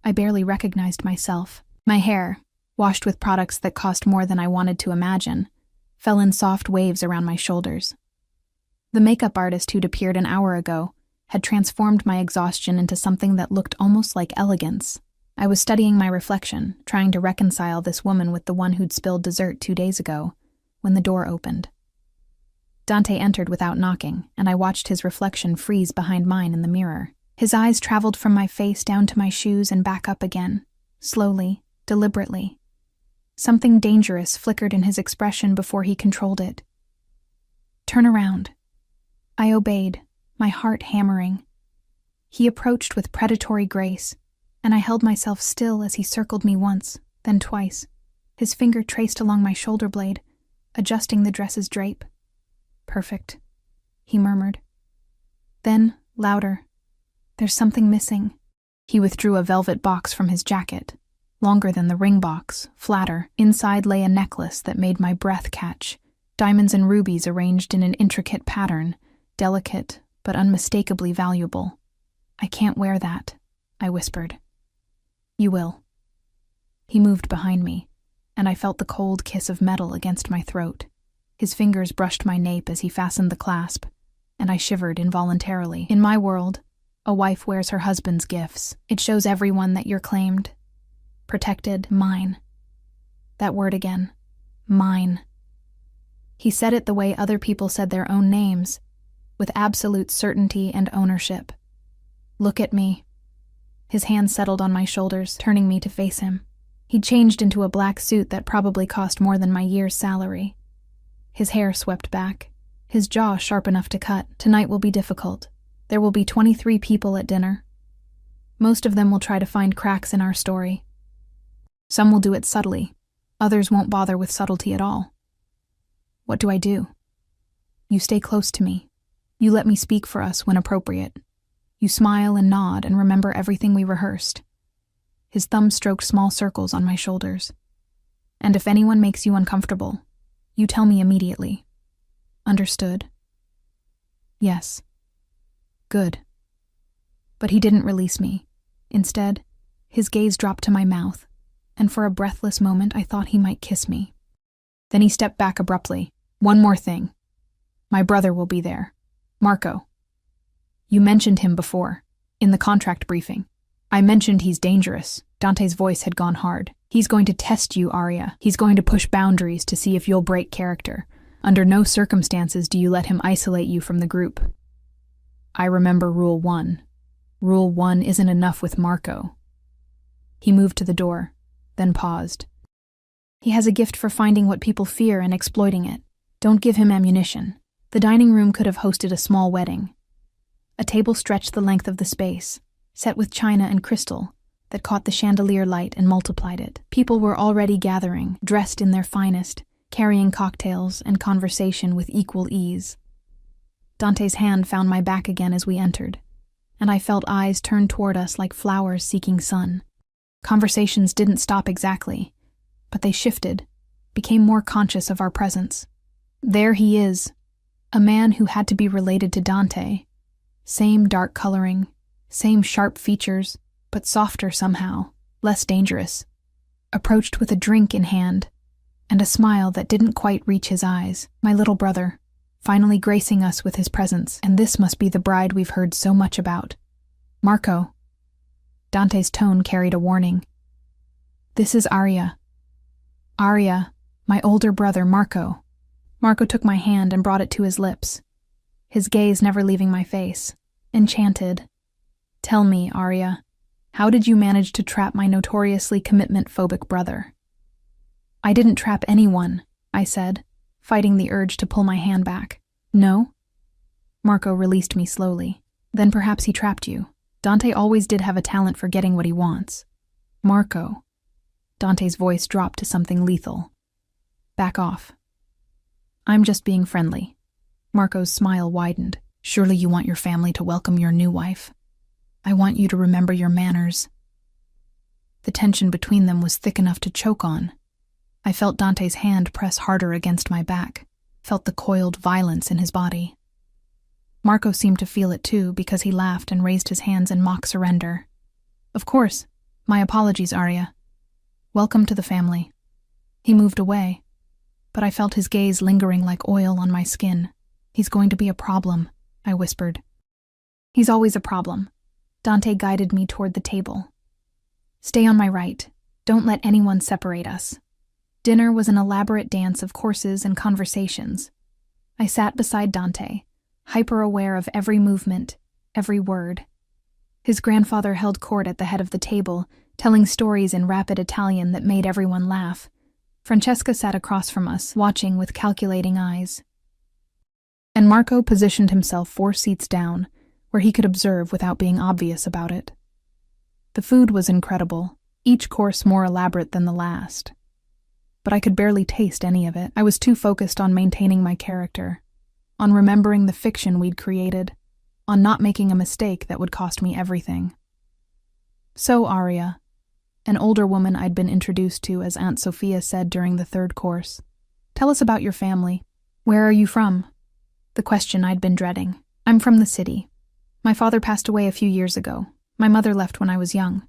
I barely recognized myself. My hair, washed with products that cost more than I wanted to imagine, fell in soft waves around my shoulders. The makeup artist who'd appeared an hour ago had transformed my exhaustion into something that looked almost like elegance. I was studying my reflection, trying to reconcile this woman with the one who'd spilled dessert 2 days ago, when the door opened. Dante entered without knocking, and I watched his reflection freeze behind mine in the mirror. His eyes traveled from my face down to my shoes and back up again, slowly, deliberately. Something dangerous flickered in his expression before he controlled it. "Turn around." I obeyed, my heart hammering. He approached with predatory grace, and I held myself still as he circled me once, then twice. His finger traced along my shoulder blade, adjusting the dress's drape. "Perfect," he murmured. Then, louder, "There's something missing." He withdrew a velvet box from his jacket, longer than the ring box, flatter. Inside lay a necklace that made my breath catch, diamonds and rubies arranged in an intricate pattern, delicate but unmistakably valuable. "I can't wear that," I whispered. "You will." He moved behind me, and I felt the cold kiss of metal against my throat. His fingers brushed my nape as he fastened the clasp, and I shivered involuntarily. In my world, a wife wears her husband's gifts. It shows everyone that you're claimed, protected, mine. That word again, mine. He said it the way other people said their own names, with absolute certainty and ownership. "Look at me." His hand settled on my shoulders, turning me to face him. He'd changed into a black suit that probably cost more than my year's salary. His hair swept back, his jaw sharp enough to cut. "Tonight will be difficult. There will be 23 people at dinner. Most of them will try to find cracks in our story. Some will do it subtly. Others won't bother with subtlety at all. What do I do? You stay close to me. You let me speak for us when appropriate. You smile and nod and remember everything we rehearsed." His thumb stroked small circles on my shoulders. "And if anyone makes you uncomfortable, you tell me immediately. Understood?" "Yes." "Good." But he didn't release me. Instead, his gaze dropped to my mouth, and for a breathless moment I thought he might kiss me. Then he stepped back abruptly. "One more thing. My brother will be there. Marco. You mentioned him before, in the contract briefing. I mentioned he's dangerous." Dante's voice had gone hard. "He's going to test you, Aria. He's going to push boundaries to see if you'll break character. Under no circumstances do you let him isolate you from the group. I remember Rule 1. Rule 1 isn't enough with Marco." He moved to the door, then paused. "He has a gift for finding what people fear and exploiting it. Don't give him ammunition." The dining room could have hosted a small wedding. A table stretched the length of the space, set with china and crystal, that caught the chandelier light and multiplied it. People were already gathering, dressed in their finest, carrying cocktails and conversation with equal ease. Dante's hand found my back again as we entered, and I felt eyes turn toward us like flowers seeking sun. Conversations didn't stop exactly, but they shifted, became more conscious of our presence. There he is, a man who had to be related to Dante. Same dark coloring, same sharp features, but softer somehow, less dangerous. Approached with a drink in hand, and a smile that didn't quite reach his eyes. My little brother, finally gracing us with his presence, and this must be the bride we've heard so much about. "Marco." Dante's tone carried a warning. "This is Aria. Aria, my older brother Marco." Marco took my hand and brought it to his lips, his gaze never leaving my face, enchanted. "Tell me, Aria, how did you manage to trap my notoriously commitment-phobic brother?" "I didn't trap anyone," I said, fighting the urge to pull my hand back. "No?" Marco released me slowly. "Then perhaps he trapped you. Dante always did have a talent for getting what he wants. Marco. Dante's voice dropped to something lethal. Back off. I'm just being friendly. Marco's smile widened. Surely you want your family to welcome your new wife. I want you to remember your manners. The tension between them was thick enough to choke on. I felt Dante's hand press harder against my back, felt the coiled violence in his body. Marco seemed to feel it too, because he laughed and raised his hands in mock surrender. Of course. My apologies, Arya. Welcome to the family. He moved away, but I felt his gaze lingering like oil on my skin. He's going to be a problem, I whispered. He's always a problem. Dante guided me toward the table. Stay on my right. Don't let anyone separate us. Dinner was an elaborate dance of courses and conversations. I sat beside Dante, hyper-aware of every movement, every word. His grandfather held court at the head of the table, telling stories in rapid Italian that made everyone laugh. Francesca sat across from us, watching with calculating eyes. And Marco positioned himself 4 seats down, where he could observe without being obvious about it. The food was incredible, each course more elaborate than the last. But I could barely taste any of it. I was too focused on maintaining my character, on remembering the fiction we'd created, on not making a mistake that would cost me everything. So, Arya, an older woman I'd been introduced to as Aunt Sophia said during the 3rd course, tell us about your family. Where are you from? The question I'd been dreading. I'm from the city. My father passed away a few years ago. My mother left when I was young.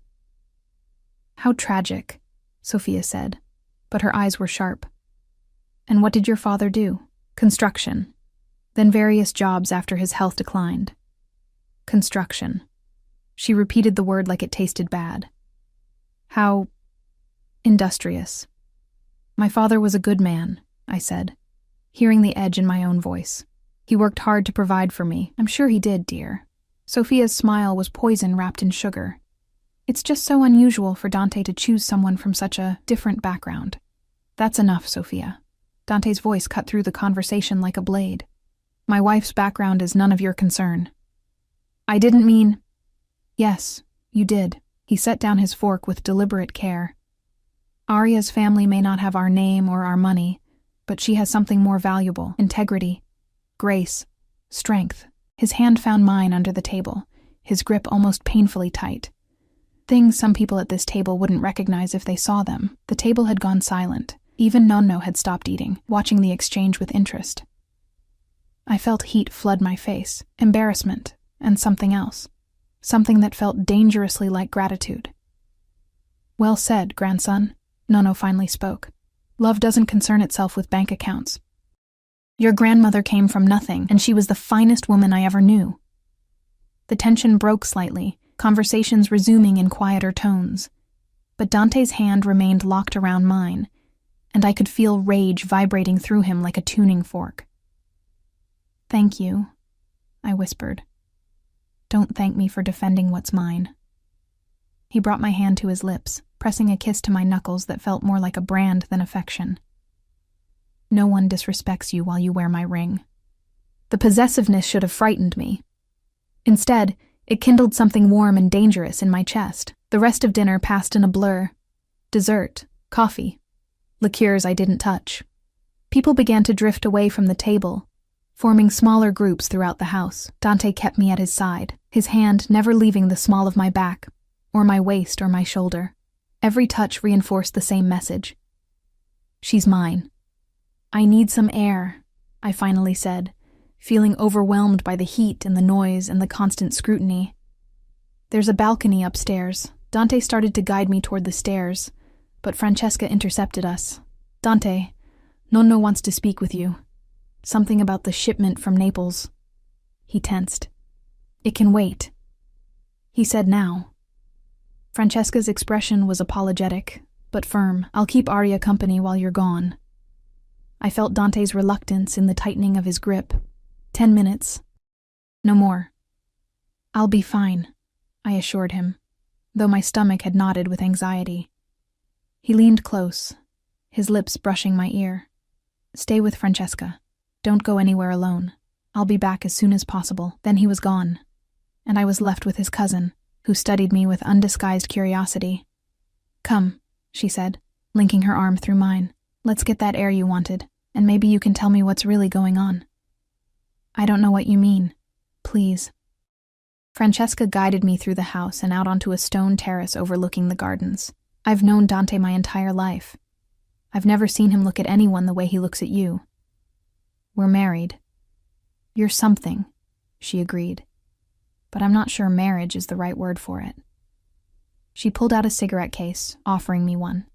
How tragic, Sophia said, but her eyes were sharp. And what did your father do? Construction. Then various jobs after his health declined. Construction. She repeated the word like it tasted bad. How industrious. My father was a good man, I said, hearing the edge in my own voice. He worked hard to provide for me. I'm sure he did, dear. Sophia's smile was poison wrapped in sugar. It's just so unusual for Dante to choose someone from such a different background. That's enough, Sophia. Dante's voice cut through the conversation like a blade. My wife's background is none of your concern. I didn't mean... Yes, you did. He set down his fork with deliberate care. Arya's family may not have our name or our money, but she has something more valuable: integrity, grace, strength. His hand found mine under the table, his grip almost painfully tight. Things some people at this table wouldn't recognize if they saw them. The table had gone silent. Even Nonno had stopped eating, watching the exchange with interest. I felt heat flood my face, embarrassment, and something else. Something that felt dangerously like gratitude. Well said, grandson, Nonno finally spoke. Love doesn't concern itself with bank accounts. Your grandmother came from nothing, and she was the finest woman I ever knew. The tension broke slightly, conversations resuming in quieter tones. But Dante's hand remained locked around mine, and I could feel rage vibrating through him like a tuning fork. Thank you, I whispered. Don't thank me for defending what's mine. He brought my hand to his lips, pressing a kiss to my knuckles that felt more like a brand than affection. No one disrespects you while you wear my ring. The possessiveness should have frightened me. Instead, it kindled something warm and dangerous in my chest. The rest of dinner passed in a blur. Dessert, coffee, liqueurs I didn't touch. People began to drift away from the table, forming smaller groups throughout the house. Dante kept me at his side, his hand never leaving the small of my back, or my waist or my shoulder. Every touch reinforced the same message. She's mine. I need some air, I finally said, feeling overwhelmed by the heat and the noise and the constant scrutiny. There's a balcony upstairs. Dante started to guide me toward the stairs, but Francesca intercepted us. Dante, Nonno wants to speak with you. Something about the shipment from Naples. He tensed. It can wait. He said now. Francesca's expression was apologetic, but firm. I'll keep Arya company while you're gone. I felt Dante's reluctance in the tightening of his grip. 10 minutes. No more. I'll be fine, I assured him, though my stomach had knotted with anxiety. He leaned close, his lips brushing my ear. Stay with Francesca. Don't go anywhere alone. I'll be back as soon as possible. Then he was gone, and I was left with his cousin, who studied me with undisguised curiosity. Come, she said, linking her arm through mine. Let's get that air you wanted, and maybe you can tell me what's really going on. I don't know what you mean. Please. Francesca guided me through the house and out onto a stone terrace overlooking the gardens. I've known Dante my entire life. I've never seen him look at anyone the way he looks at you. We're married. You're something, she agreed. But I'm not sure marriage is the right word for it. She pulled out a cigarette case, offering me one.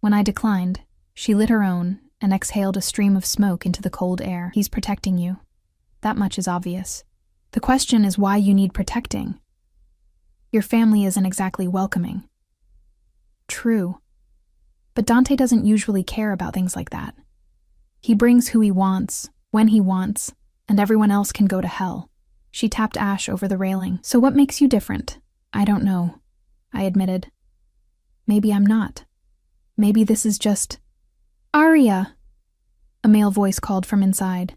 When I declined, she lit her own and exhaled a stream of smoke into the cold air. He's protecting you. That much is obvious. The question is why you need protecting. Your family isn't exactly welcoming. True. But Dante doesn't usually care about things like that. He brings who he wants, when he wants, and everyone else can go to hell. She tapped Ash over the railing. So what makes you different? I don't know, I admitted. Maybe I'm not. Maybe this is just... Aria! A male voice called from inside.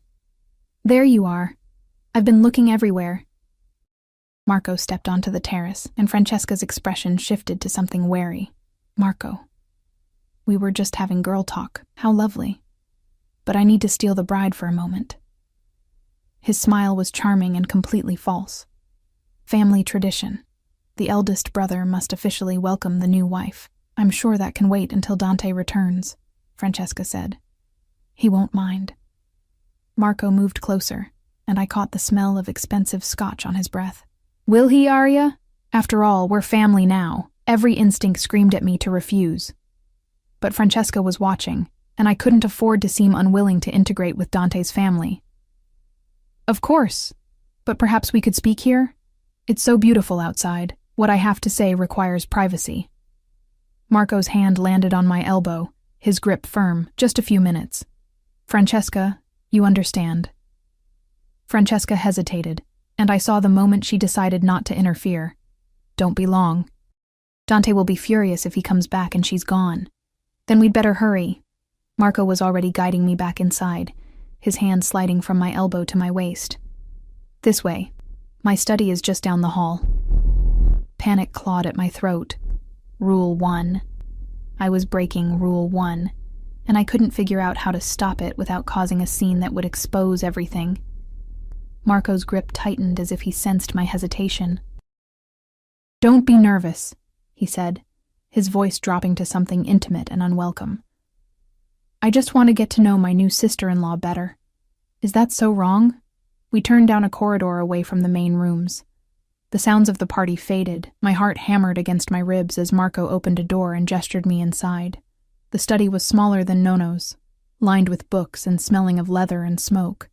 There you are. I've been looking everywhere. Marco stepped onto the terrace, and Francesca's expression shifted to something wary. Marco. We were just having girl talk. How lovely. But I need to steal the bride for a moment. His smile was charming and completely false. Family tradition. The eldest brother must officially welcome the new wife. I'm sure that can wait until Dante returns, Francesca said. He won't mind. Marco moved closer, and I caught the smell of expensive scotch on his breath. Will he, Aria? After all, we're family now. Every instinct screamed at me to refuse. But Francesca was watching, and I couldn't afford to seem unwilling to integrate with Dante's family. Of course, but perhaps we could speak here? It's so beautiful outside. What I have to say requires privacy. Marco's hand landed on my elbow, his grip firm. Just a few minutes. Francesca, you understand. Francesca hesitated, and I saw the moment she decided not to interfere. Don't be long. Dante will be furious if he comes back and she's gone. Then we'd better hurry. Marco was already guiding me back inside, his hand sliding from my elbow to my waist. This way. My study is just down the hall. Panic clawed at my throat. Rule 1. I was breaking Rule 1, and I couldn't figure out how to stop it without causing a scene that would expose everything. Marco's grip tightened as if he sensed my hesitation. Don't be nervous, he said, his voice dropping to something intimate and unwelcome. I just want to get to know my new sister-in-law better. Is that so wrong? We turned down a corridor away from the main rooms. The sounds of the party faded. My heart hammered against my ribs as Marco opened a door and gestured me inside. The study was smaller than Nono's, lined with books and smelling of leather and smoke.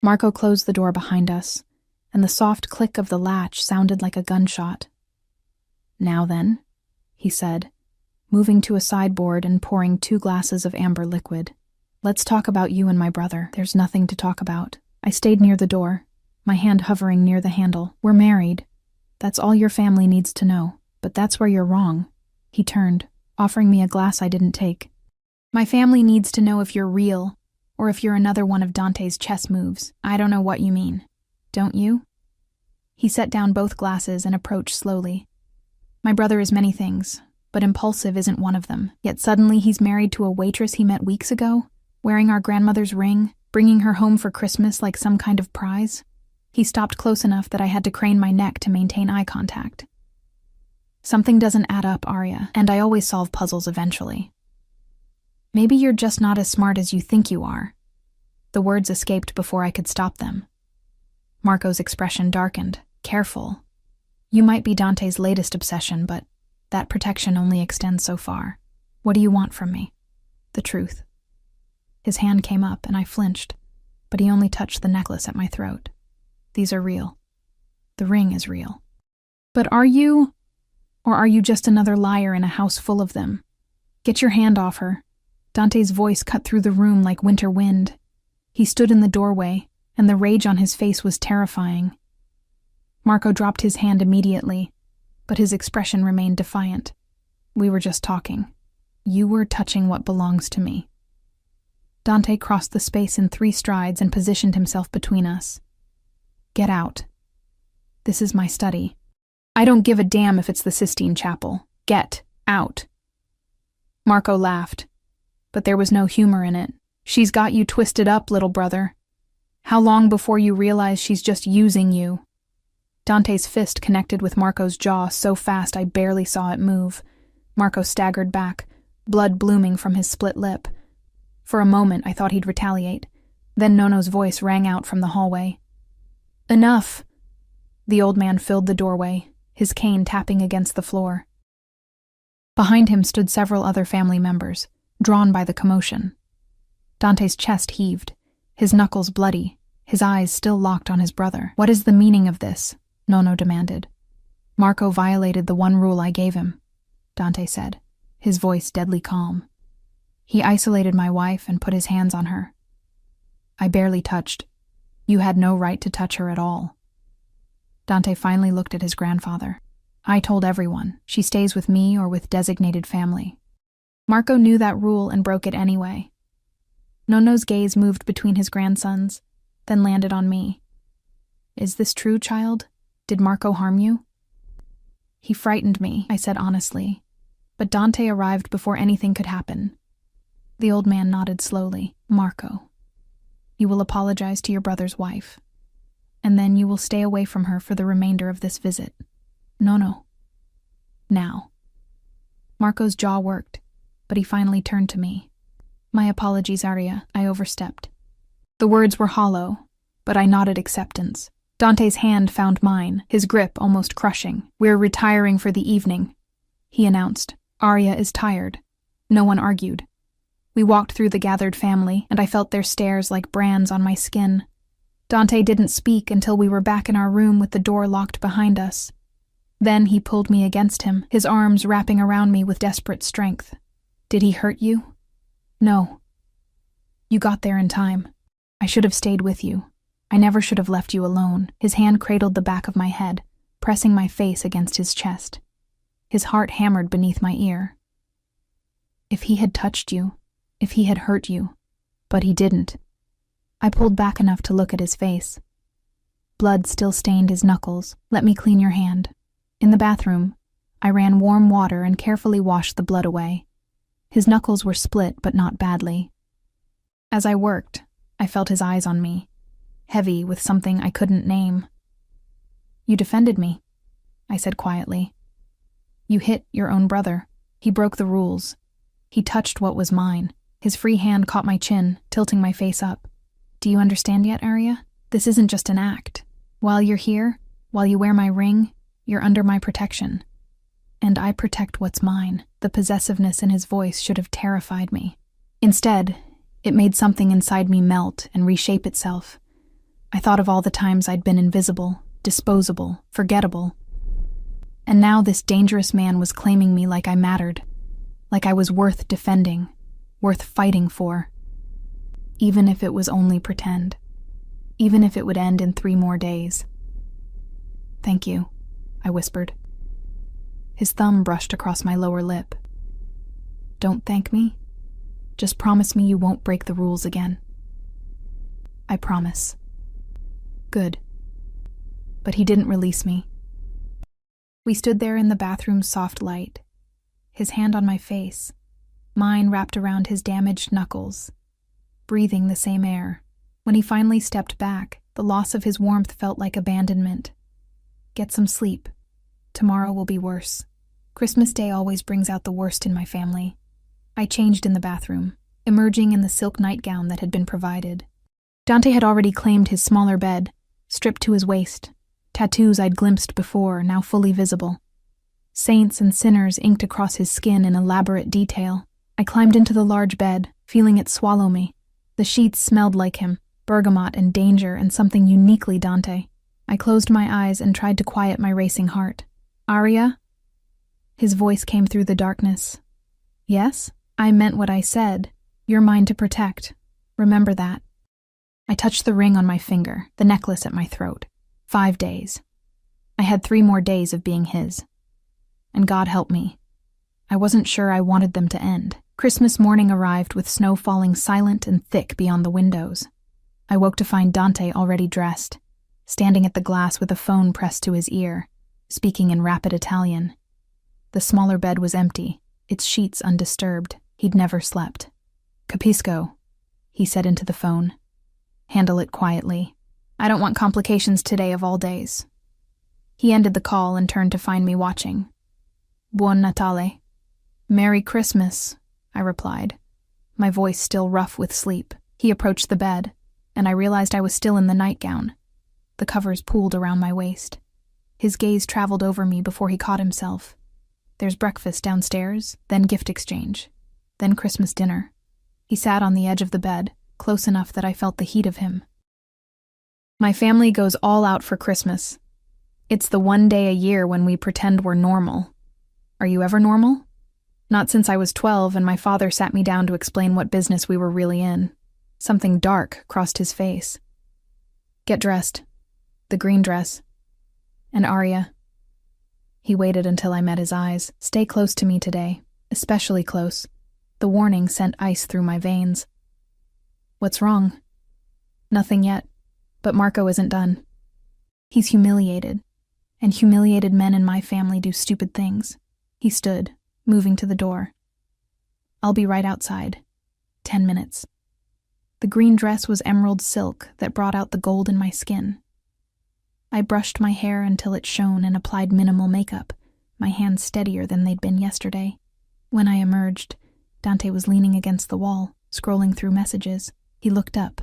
Marco closed the door behind us, and the soft click of the latch sounded like a gunshot. Now then, he said, moving to a sideboard and pouring 2 glasses of amber liquid. Let's talk about you and my brother. There's nothing to talk about. I stayed near the door, my hand hovering near the handle. We're married. That's all your family needs to know. But that's where you're wrong. He turned, offering me a glass I didn't take. My family needs to know if you're real, or if you're another one of Dante's chess moves. I don't know what you mean. Don't you? He set down both glasses and approached slowly. My brother is many things, but impulsive isn't one of them. Yet suddenly he's married to a waitress he met weeks ago, wearing our grandmother's ring, bringing her home for Christmas like some kind of prize. He stopped close enough that I had to crane my neck to maintain eye contact. Something doesn't add up, Aria, and I always solve puzzles eventually. Maybe you're just not as smart as you think you are. The words escaped before I could stop them. Marco's expression darkened. Careful. You might be Dante's latest obsession, but that protection only extends so far. What do you want from me? The truth. His hand came up and I flinched, but he only touched the necklace at my throat. These are real. The ring is real. But are you? Or are you just another liar in a house full of them? Get your hand off her. Dante's voice cut through the room like winter wind. He stood in the doorway, and the rage on his face was terrifying. Marco dropped his hand immediately, but his expression remained defiant. We were just talking. You were touching what belongs to me. Dante crossed the space in 3 strides and positioned himself between us. Get out. This is my study. I don't give a damn if it's the Sistine Chapel. Get. Out. Marco laughed, but there was no humor in it. She's got you twisted up, little brother. How long before you realize she's just using you? Dante's fist connected with Marco's jaw so fast I barely saw it move. Marco staggered back, blood blooming from his split lip. For a moment I thought he'd retaliate. Then Nono's voice rang out from the hallway. Enough! The old man filled the doorway, his cane tapping against the floor. Behind him stood several other family members, drawn by the commotion. Dante's chest heaved, his knuckles bloody, his eyes still locked on his brother. What is the meaning of this? Nono demanded. Marco violated the one rule I gave him, Dante said, his voice deadly calm. He isolated my wife and put his hands on her. I barely touched. You had no right to touch her at all. Dante finally looked at his grandfather. I told everyone, she stays with me or with designated family. Marco knew that rule and broke it anyway. Nono's gaze moved between his grandsons, then landed on me. Is this true, child? Did Marco harm you? He frightened me, I said honestly, but Dante arrived before anything could happen. The old man nodded slowly. Marco, you will apologize to your brother's wife, and then you will stay away from her for the remainder of this visit. No. Now. Marco's jaw worked, but he finally turned to me. My apologies, Arya, I overstepped. The words were hollow, but I nodded acceptance. Dante's hand found mine, his grip almost crushing. We're retiring for the evening, he announced. Arya is tired. No one argued. We walked through the gathered family, and I felt their stares like brands on my skin. Dante didn't speak until we were back in our room with the door locked behind us. Then he pulled me against him, his arms wrapping around me with desperate strength. Did he hurt you? No. You got there in time. I should have stayed with you. I never should have left you alone. His hand cradled the back of my head, pressing my face against his chest. His heart hammered beneath my ear. If he had touched you, if he had hurt you, but he didn't. I pulled back enough to look at his face. Blood still stained his knuckles. Let me clean your hand. In the bathroom, I ran warm water and carefully washed the blood away. His knuckles were split, but not badly. As I worked, I felt his eyes on me, heavy with something I couldn't name. You defended me, I said quietly. You hit your own brother. He broke the rules. He touched what was mine. His free hand caught my chin, tilting my face up. Do you understand yet, Arya? This isn't just an act. While you're here, while you wear my ring, you're under my protection. And I protect what's mine. The possessiveness in his voice should have terrified me. Instead, it made something inside me melt and reshape itself. I thought of all the times I'd been invisible, disposable, forgettable. And now this dangerous man was claiming me like I mattered, like I was worth defending, worth fighting for. Even if it was only pretend. Even if it would end in 3 more days. Thank you, I whispered. His thumb brushed across my lower lip. Don't thank me. Just promise me you won't break the rules again. I promise. Good. But he didn't release me. We stood there in the bathroom's soft light, his hand on my face, mine wrapped around his damaged knuckles, breathing the same air. When he finally stepped back, the loss of his warmth felt like abandonment. Get some sleep. Tomorrow will be worse. Christmas Day always brings out the worst in my family. I changed in the bathroom, emerging in the silk nightgown that had been provided. Dante had already claimed his smaller bed, stripped to his waist, tattoos I'd glimpsed before, now fully visible. Saints and sinners inked across his skin in elaborate detail. I climbed into the large bed, feeling it swallow me. The sheets smelled like him, bergamot and danger and something uniquely Dante. I closed my eyes and tried to quiet my racing heart. Arya? His voice came through the darkness. Yes? I meant what I said. You're mine to protect. Remember that. I touched the ring on my finger, the necklace at my throat. 5 days. I had 3 more days of being his. And God help me. I wasn't sure I wanted them to end. Christmas morning arrived with snow falling silent and thick beyond the windows. I woke to find Dante already dressed, standing at the glass with a phone pressed to his ear, speaking in rapid Italian. The smaller bed was empty, its sheets undisturbed. He'd never slept. "Capisco," he said into the phone. "Handle it quietly. I don't want complications today of all days." He ended the call and turned to find me watching. "Buon Natale." "Merry Christmas," I replied, my voice still rough with sleep. He approached the bed, and I realized I was still in the nightgown. The covers pooled around my waist. His gaze traveled over me before he caught himself. "There's breakfast downstairs, then gift exchange, then Christmas dinner." He sat on the edge of the bed, close enough that I felt the heat of him. "My family goes all out for Christmas. It's the one day a year when we pretend we're normal. Are you ever normal?" "Not since I was 12 and my father sat me down to explain what business we were really in." Something dark crossed his face. "Get dressed. The green dress. And Arya." He waited until I met his eyes. "Stay close to me today, especially close." The warning sent ice through my veins. "What's wrong?" "Nothing yet, but Marco isn't done. He's humiliated, and humiliated men in my family do stupid things." He stood, moving to the door. "I'll be right outside. 10 minutes." The green dress was emerald silk that brought out the gold in my skin. I brushed my hair until it shone and applied minimal makeup, my hands steadier than they'd been yesterday. When I emerged, Dante was leaning against the wall, scrolling through messages. He looked up,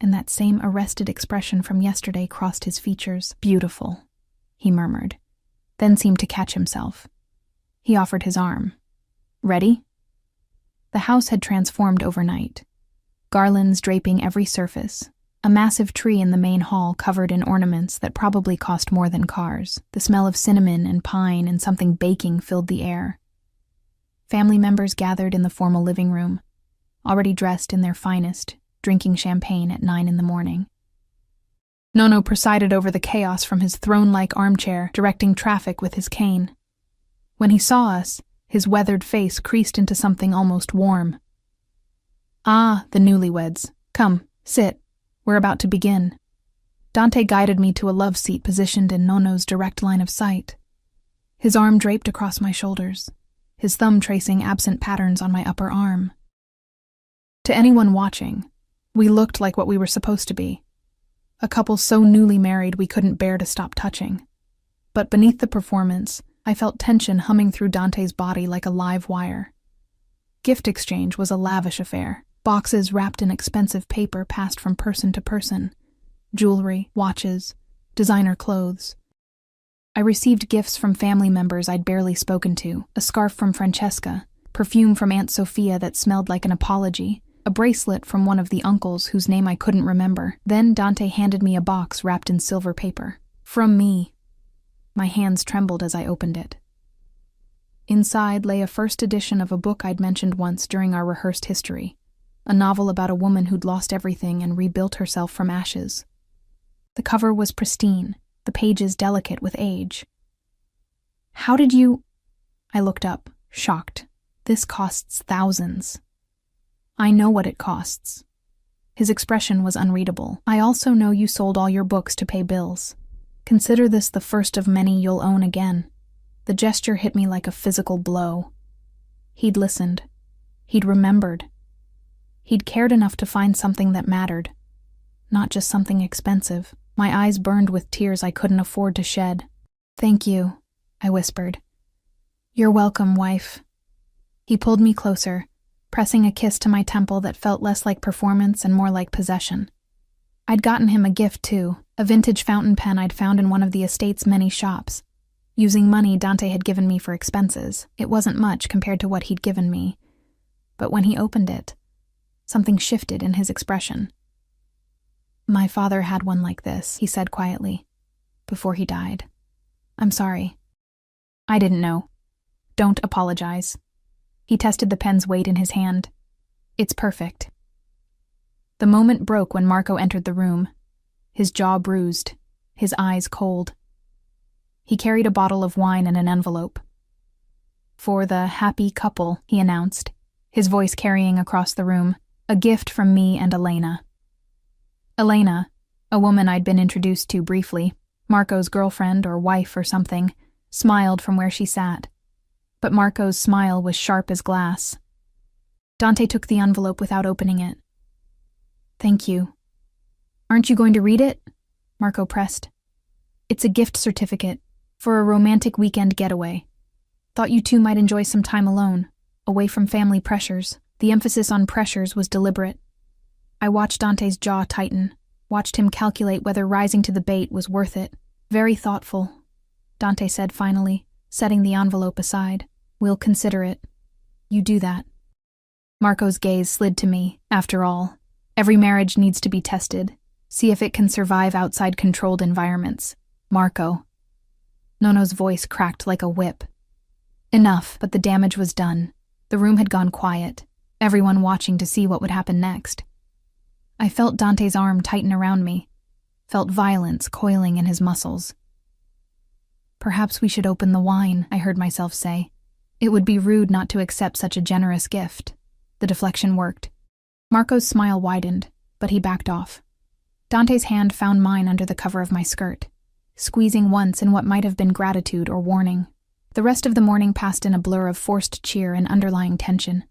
and that same arrested expression from yesterday crossed his features. "Beautiful," he murmured, then seemed to catch himself. He offered his arm. "Ready?" The house had transformed overnight. Garlands draping every surface, a massive tree in the main hall covered in ornaments that probably cost more than cars. The smell of cinnamon and pine and something baking filled the air. Family members gathered in the formal living room, already dressed in their finest, drinking champagne at 9 in the morning. Nono presided over the chaos from his throne-like armchair, directing traffic with his cane. When he saw us, his weathered face creased into something almost warm. "Ah, the newlyweds. Come, sit. We're about to begin." Dante guided me to a love seat positioned in Nono's direct line of sight. His arm draped across my shoulders, his thumb tracing absent patterns on my upper arm. To anyone watching, we looked like what we were supposed to be. A couple so newly married we couldn't bear to stop touching. But beneath the performance, I felt tension humming through Dante's body like a live wire. Gift exchange was a lavish affair. Boxes wrapped in expensive paper passed from person to person. Jewelry, watches, designer clothes. I received gifts from family members I'd barely spoken to, a scarf from Francesca, perfume from Aunt Sophia that smelled like an apology, a bracelet from one of the uncles whose name I couldn't remember. Then Dante handed me a box wrapped in silver paper. From me. My hands trembled as I opened it. Inside lay a first edition of a book I'd mentioned once during our rehearsed history, a novel about a woman who'd lost everything and rebuilt herself from ashes. The cover was pristine, the pages delicate with age. "How did you—" I looked up, shocked. "This costs thousands." "I know what it costs." His expression was unreadable. "I also know you sold all your books to pay bills. Consider this the first of many you'll own again." The gesture hit me like a physical blow. He'd listened. He'd remembered. He'd cared enough to find something that mattered, not just something expensive. My eyes burned with tears I couldn't afford to shed. "Thank you," I whispered. "You're welcome, wife." He pulled me closer, pressing a kiss to my temple that felt less like performance and more like possession. I'd gotten him a gift, too, a vintage fountain pen I'd found in one of the estate's many shops. Using money Dante had given me for expenses, it wasn't much compared to what he'd given me. But when he opened it, something shifted in his expression. "My father had one like this," he said quietly, "before he died. I'm sorry." "I didn't know. Don't apologize." He tested the pen's weight in his hand. "It's perfect." The moment broke when Marco entered the room, his jaw bruised, his eyes cold. He carried a bottle of wine and an envelope. "For the happy couple," he announced, his voice carrying across the room, "a gift from me and Elena." Elena, a woman I'd been introduced to briefly, Marco's girlfriend or wife or something, smiled from where she sat. but Marco's smile was sharp as glass. Dante took the envelope without opening it. "Thank you." "Aren't you going to read it?" Marco pressed. "It's a gift certificate for a romantic weekend getaway. Thought you two might enjoy some time alone, away from family pressures." The emphasis on pressures was deliberate. I watched Dante's jaw tighten, watched him calculate whether rising to the bait was worth it. "Very thoughtful," Dante said finally, setting the envelope aside. "We'll consider it." "You do that." Marco's gaze slid to me. After all, every marriage needs to be tested. See if it can survive outside controlled environments. "Marco." Nono's voice cracked like a whip. Enough, but the damage was done. The room had gone quiet, everyone watching to see what would happen next. I felt Dante's arm tighten around me, felt violence coiling in his muscles. "Perhaps we should open the wine," I heard myself say. It would be rude not to accept such a generous gift. The deflection worked. Marco's smile widened, but he backed off. Dante's hand found mine under the cover of my skirt, squeezing once in what might have been gratitude or warning. The rest of the morning passed in a blur of forced cheer and underlying tension.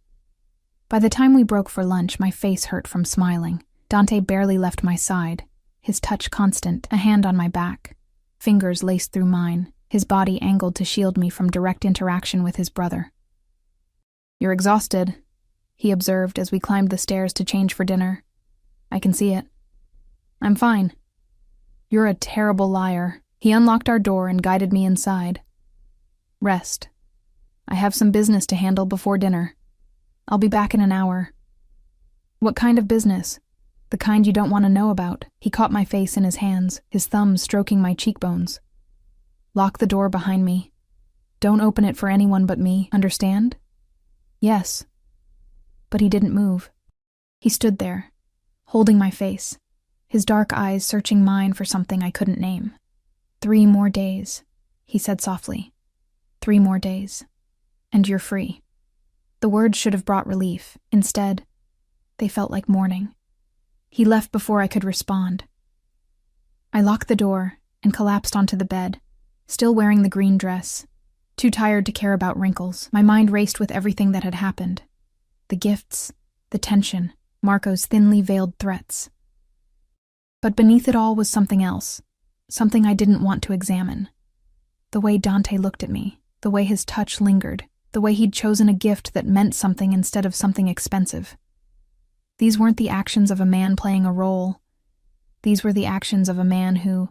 By the time we broke for lunch, my face hurt from smiling. Dante barely left my side, his touch constant, a hand on my back, fingers laced through mine, his body angled to shield me from direct interaction with his brother. "You're exhausted," he observed as we climbed the stairs to change for dinner. "I can see it." "I'm fine." "You're a terrible liar." He unlocked our door and guided me inside. "Rest. I have some business to handle before dinner. I'll be back in an hour." "What kind of business?" "The kind you don't want to know about." He caught my face in his hands, his thumbs stroking my cheekbones. "Lock the door behind me. Don't open it for anyone but me, understand?" "Yes." But he didn't move. He stood there, holding my face, his dark eyes searching mine for something I couldn't name. "3 more days," he said softly. "3 more days, and you're free." The words should have brought relief. Instead, they felt like mourning. He left before I could respond. I locked the door and collapsed onto the bed, still wearing the green dress, too tired to care about wrinkles. My mind raced with everything that had happened. The gifts, the tension, Marco's thinly veiled threats. But beneath it all was something else, something I didn't want to examine. The way Dante looked at me, the way his touch lingered, the way he'd chosen a gift that meant something instead of something expensive. These weren't the actions of a man playing a role. These were the actions of a man who...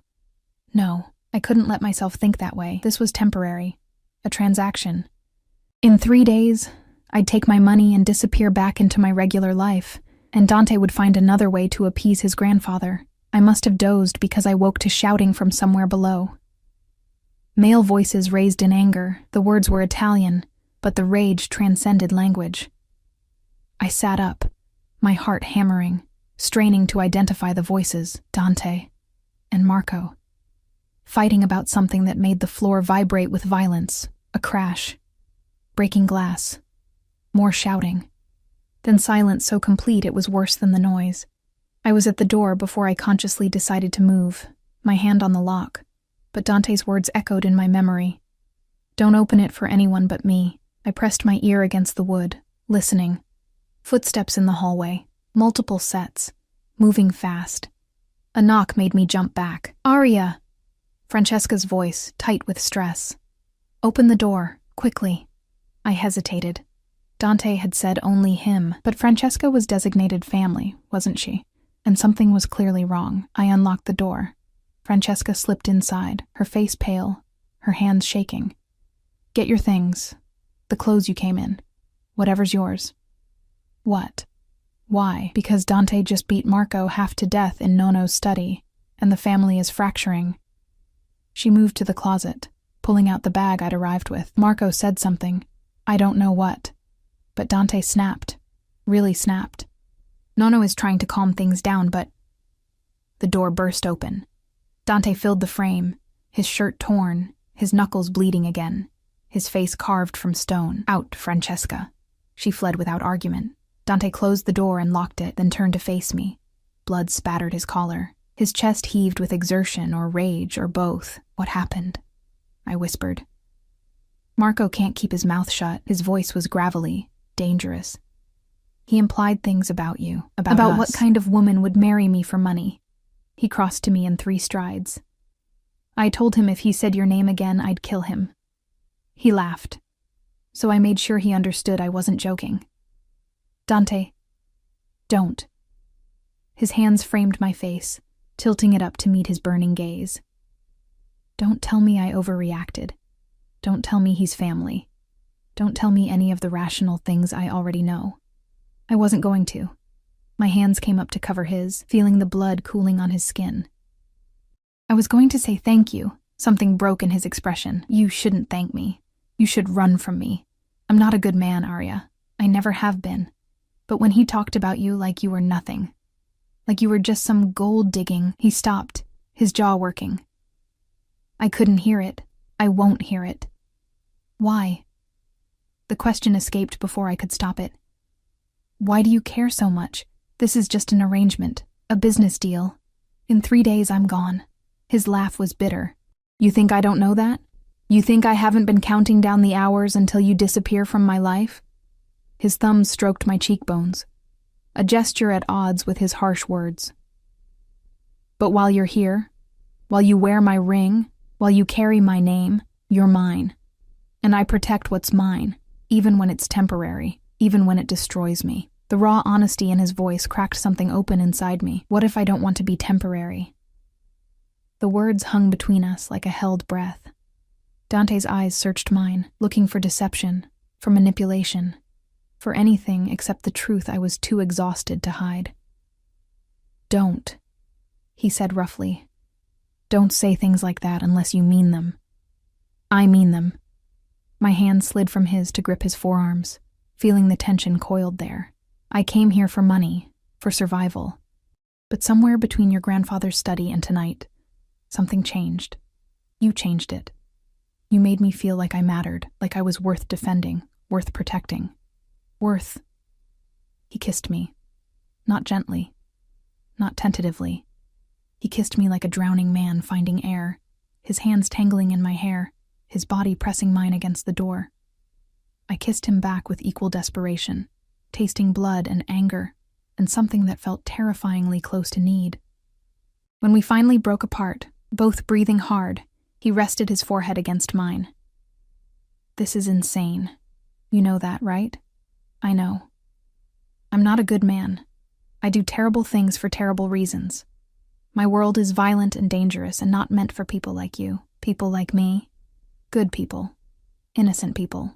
No, I couldn't let myself think that way. This was temporary. A transaction. In 3 days, I'd take my money and disappear back into my regular life, and Dante would find another way to appease his grandfather. I must have dozed because I woke to shouting from somewhere below. Male voices raised in anger. The words were Italian, but the rage transcended language. I sat up, my heart hammering, straining to identify the voices, Dante and Marco, fighting about something that made the floor vibrate with violence, a crash, breaking glass, more shouting, then silence so complete it was worse than the noise. I was at the door before I consciously decided to move, my hand on the lock, but Dante's words echoed in my memory. "Don't open it for anyone but me." I pressed my ear against the wood, listening. Footsteps in the hallway, multiple sets, moving fast. A knock made me jump back. "Aria!" Francesca's voice, tight with stress. "Open the door, quickly." I hesitated. Dante had said only him, but Francesca was designated family, wasn't she? And something was clearly wrong. I unlocked the door. Francesca slipped inside, her face pale, her hands shaking. "Get your things. The clothes you came in. Whatever's yours." "What? Why?" "Because Dante just beat Marco half to death in Nono's study, and the family is fracturing." She moved to the closet, pulling out the bag I'd arrived with. Marco said something. I don't know what. But Dante snapped. Really snapped. Nono is trying to calm things down, but... The door burst open. Dante filled the frame, his shirt torn, his knuckles bleeding again, his face carved from stone. "Out, Francesca." She fled without argument. Dante closed the door and locked it, then turned to face me. Blood spattered his collar. His chest heaved with exertion or rage or both. "What happened?" I whispered. Marco can't keep his mouth shut. His voice was gravelly, dangerous. He implied things about you, about what kind of woman would marry me for money. He crossed to me in 3 strides. I told him if he said your name again, I'd kill him. He laughed, so I made sure he understood I wasn't joking. Dante, don't. His hands framed my face, tilting it up to meet his burning gaze. Don't tell me I overreacted. Don't tell me he's family. Don't tell me any of the rational things I already know. I wasn't going to. My hands came up to cover his, feeling the blood cooling on his skin. I was going to say thank you. Something broke in his expression. You shouldn't thank me. You should run from me. I'm not a good man, Arya. I never have been. But when he talked about you like you were nothing, like you were just some gold digging, he stopped, his jaw working. I couldn't hear it. I won't hear it. Why? The question escaped before I could stop it. Why do you care so much? This is just an arrangement, a business deal. In 3 days, I'm gone. His laugh was bitter. You think I don't know that? You think I haven't been counting down the hours until you disappear from my life? His thumbs stroked my cheekbones, a gesture at odds with his harsh words. But while you're here, while you wear my ring, while you carry my name, you're mine. And I protect what's mine, even when it's temporary, even when it destroys me. The raw honesty in his voice cracked something open inside me. What if I don't want to be temporary? The words hung between us like a held breath. Dante's eyes searched mine, looking for deception, for manipulation, for anything except the truth I was too exhausted to hide. Don't, he said roughly. Don't say things like that unless you mean them. I mean them. My hand slid from his to grip his forearms, feeling the tension coiled there. I came here for money, for survival. But somewhere between your grandfather's study and tonight, something changed. You changed it. You made me feel like I mattered, like I was worth defending, worth protecting. Worth. He kissed me. Not gently. Not tentatively. He kissed me like a drowning man finding air, his hands tangling in my hair, his body pressing mine against the door. I kissed him back with equal desperation, tasting blood and anger, and something that felt terrifyingly close to need. When we finally broke apart, both breathing hard, he rested his forehead against mine. This is insane. You know that, right? I know. I'm not a good man. I do terrible things for terrible reasons. My world is violent and dangerous and not meant for people like you, people like me. Good people. Innocent people.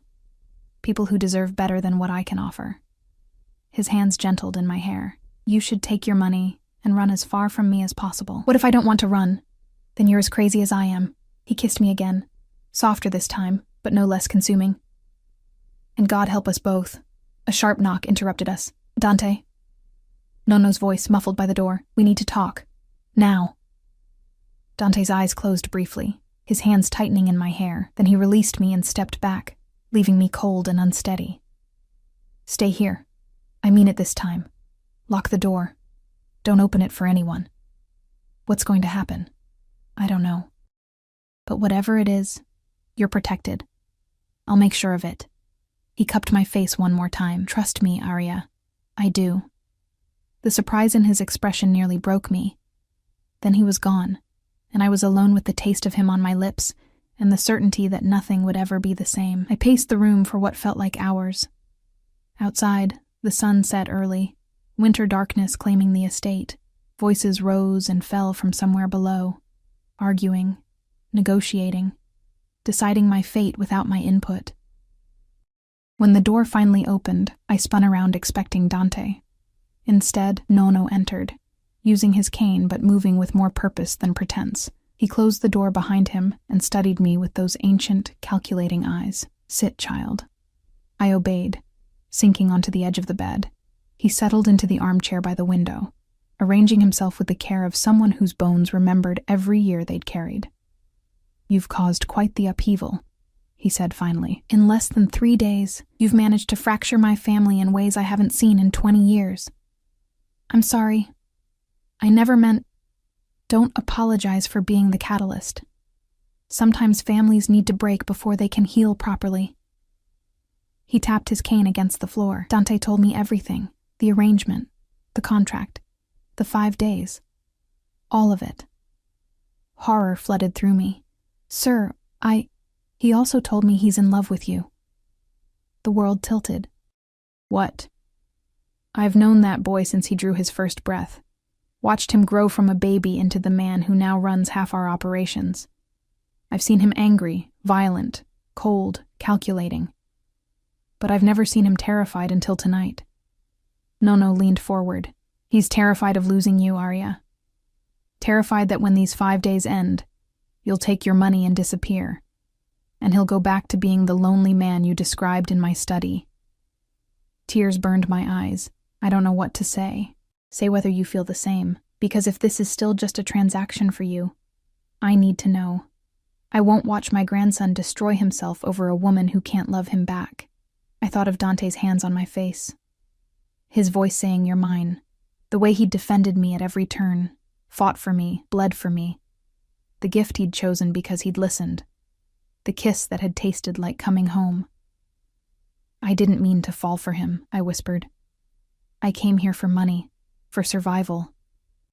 People who deserve better than what I can offer. His hands gentled in my hair. You should take your money and run as far from me as possible. What if I don't want to run? Then you're as crazy as I am. He kissed me again. Softer this time, but no less consuming. And God help us both. A sharp knock interrupted us. Dante? Nonno's voice muffled by the door. We need to talk. Now. Dante's eyes closed briefly, his hands tightening in my hair. Then he released me and stepped back, leaving me cold and unsteady. Stay here. I mean it this time. Lock the door. Don't open it for anyone. What's going to happen? I don't know. But whatever it is, you're protected. I'll make sure of it. He cupped my face one more time. Trust me, Arya. I do. The surprise in his expression nearly broke me. Then he was gone, and I was alone with the taste of him on my lips and the certainty that nothing would ever be the same. I paced the room for what felt like hours. Outside, the sun set early, winter darkness claiming the estate. Voices rose and fell from somewhere below, arguing, negotiating, deciding my fate without my input. When the door finally opened, I spun around expecting Dante. Instead, Nonno entered, using his cane but moving with more purpose than pretense. He closed the door behind him and studied me with those ancient, calculating eyes. Sit, child. I obeyed, sinking onto the edge of the bed. He settled into the armchair by the window, arranging himself with the care of someone whose bones remembered every year they'd carried. You've caused quite the upheaval, he said finally. In less than 3 days, you've managed to fracture my family in ways I haven't seen in 20 years. I'm sorry. I never meant... Don't apologize for being the catalyst. Sometimes families need to break before they can heal properly. He tapped his cane against the floor. Dante told me everything. The arrangement, the contract, the 5 days. All of it. Horror flooded through me. Sir, He also told me he's in love with you. The world tilted. What? I've known that boy since he drew his first breath. Watched him grow from a baby into the man who now runs half our operations. I've seen him angry, violent, cold, calculating. But I've never seen him terrified until tonight. Nono leaned forward. He's terrified of losing you, Arya. Terrified that when these 5 days end, you'll take your money and disappear, and he'll go back to being the lonely man you described in my study. Tears burned my eyes. I don't know what to say. Say whether you feel the same, because if this is still just a transaction for you, I need to know. I won't watch my grandson destroy himself over a woman who can't love him back. I thought of Dante's hands on my face. His voice saying, "You're mine." The way he'd defended me at every turn, fought for me, bled for me. The gift he'd chosen because he'd listened. The kiss that had tasted like coming home. I didn't mean to fall for him, I whispered. I came here for money, for survival.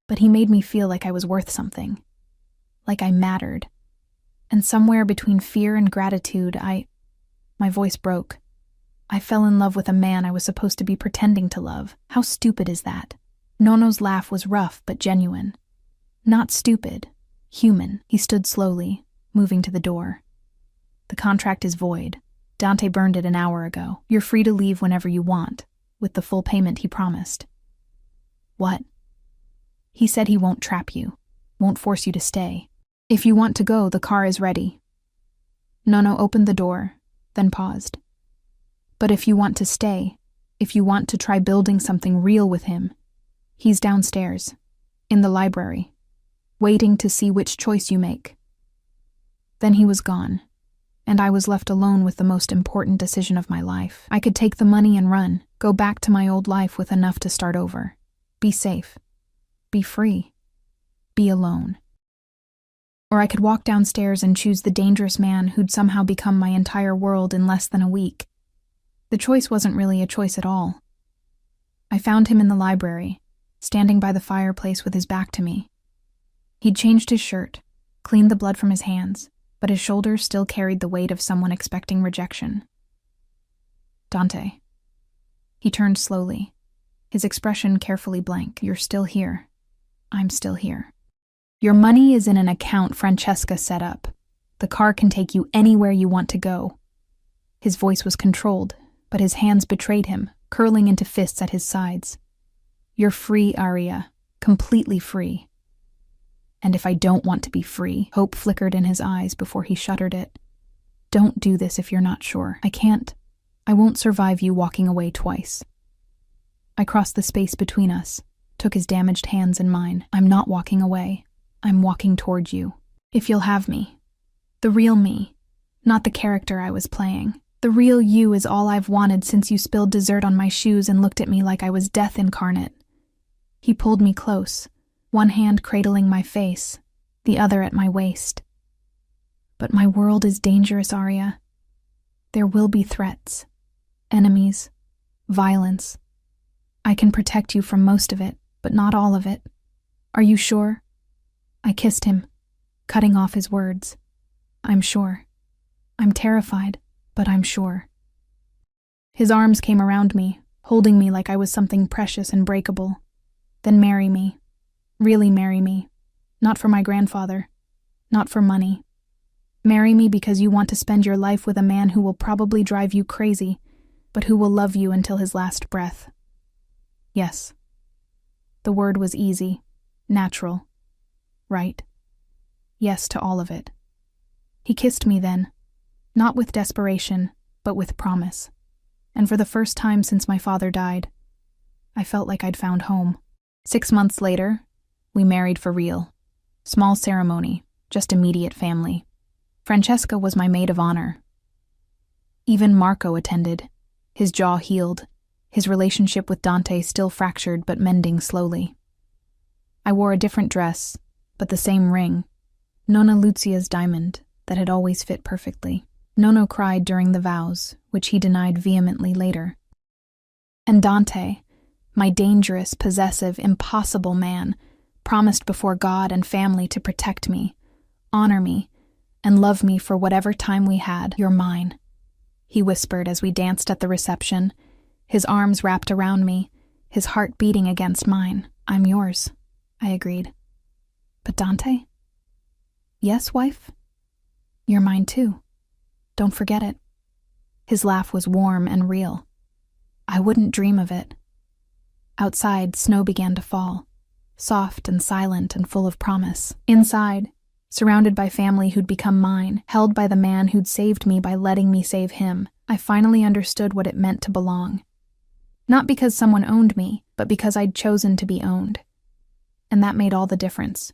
But he made me feel like I was worth something. Like I mattered. And somewhere between fear and gratitude, my voice broke. I fell in love with a man I was supposed to be pretending to love. How stupid is that? Nono's laugh was rough but genuine. Not stupid, human. He stood slowly, moving to the door. The contract is void. Dante burned it an hour ago. You're free to leave whenever you want, with the full payment he promised. What? He said he won't trap you, won't force you to stay. If you want to go, the car is ready. Nono opened the door, then paused. But if you want to stay, if you want to try building something real with him, he's downstairs, in the library, waiting to see which choice you make. Then he was gone, and I was left alone with the most important decision of my life. I could take the money and run, go back to my old life with enough to start over. Be safe. Be free. Be alone. Or I could walk downstairs and choose the dangerous man who'd somehow become my entire world in less than a week. The choice wasn't really a choice at all. I found him in the library, standing by the fireplace with his back to me. He'd changed his shirt, cleaned the blood from his hands, but his shoulders still carried the weight of someone expecting rejection. Dante. He turned slowly, his expression carefully blank. You're still here. I'm still here. Your money is in an account Francesca set up. The car can take you anywhere you want to go. His voice was controlled, but his hands betrayed him, curling into fists at his sides. You're free, Arya. Completely free. And if I don't want to be free, hope flickered in his eyes before he shuttered it. Don't do this if you're not sure. I can't. I won't survive you walking away twice. I crossed the space between us, took his damaged hands in mine. I'm not walking away. I'm walking toward you. If you'll have me. The real me, not the character I was playing. The real you is all I've wanted since you spilled dessert on my shoes and looked at me like I was death incarnate. He pulled me close, one hand cradling my face, the other at my waist. But my world is dangerous, Arya. There will be threats, enemies, violence. I can protect you from most of it, but not all of it. Are you sure? I kissed him, cutting off his words. I'm sure. I'm terrified, but I'm sure. His arms came around me, holding me like I was something precious and breakable. Then marry me. Really marry me. Not for my grandfather. Not for money. Marry me because you want to spend your life with a man who will probably drive you crazy, but who will love you until his last breath. Yes. The word was easy, natural, right. Yes to all of it. He kissed me then, not with desperation, but with promise. And for the first time since my father died, I felt like I'd found home. 6 months later, we married for real. Small ceremony, just immediate family. Francesca was my maid of honor. Even Marco attended, his jaw healed, his relationship with Dante still fractured but mending slowly. I wore a different dress, but the same ring, Nonna Lucia's diamond, that had always fit perfectly. Nono cried during the vows, which he denied vehemently later. And Dante, my dangerous, possessive, impossible man, promised before God and family to protect me, honor me, and love me for whatever time we had. You're mine, he whispered as we danced at the reception, his arms wrapped around me, his heart beating against mine. I'm yours, I agreed. But Dante? Yes, wife? You're mine too. Don't forget it. His laugh was warm and real. I wouldn't dream of it. Outside, snow began to fall, soft and silent and full of promise. Inside, surrounded by family who'd become mine, held by the man who'd saved me by letting me save him, I finally understood what it meant to belong. Not because someone owned me, but because I'd chosen to be owned. And that made all the difference.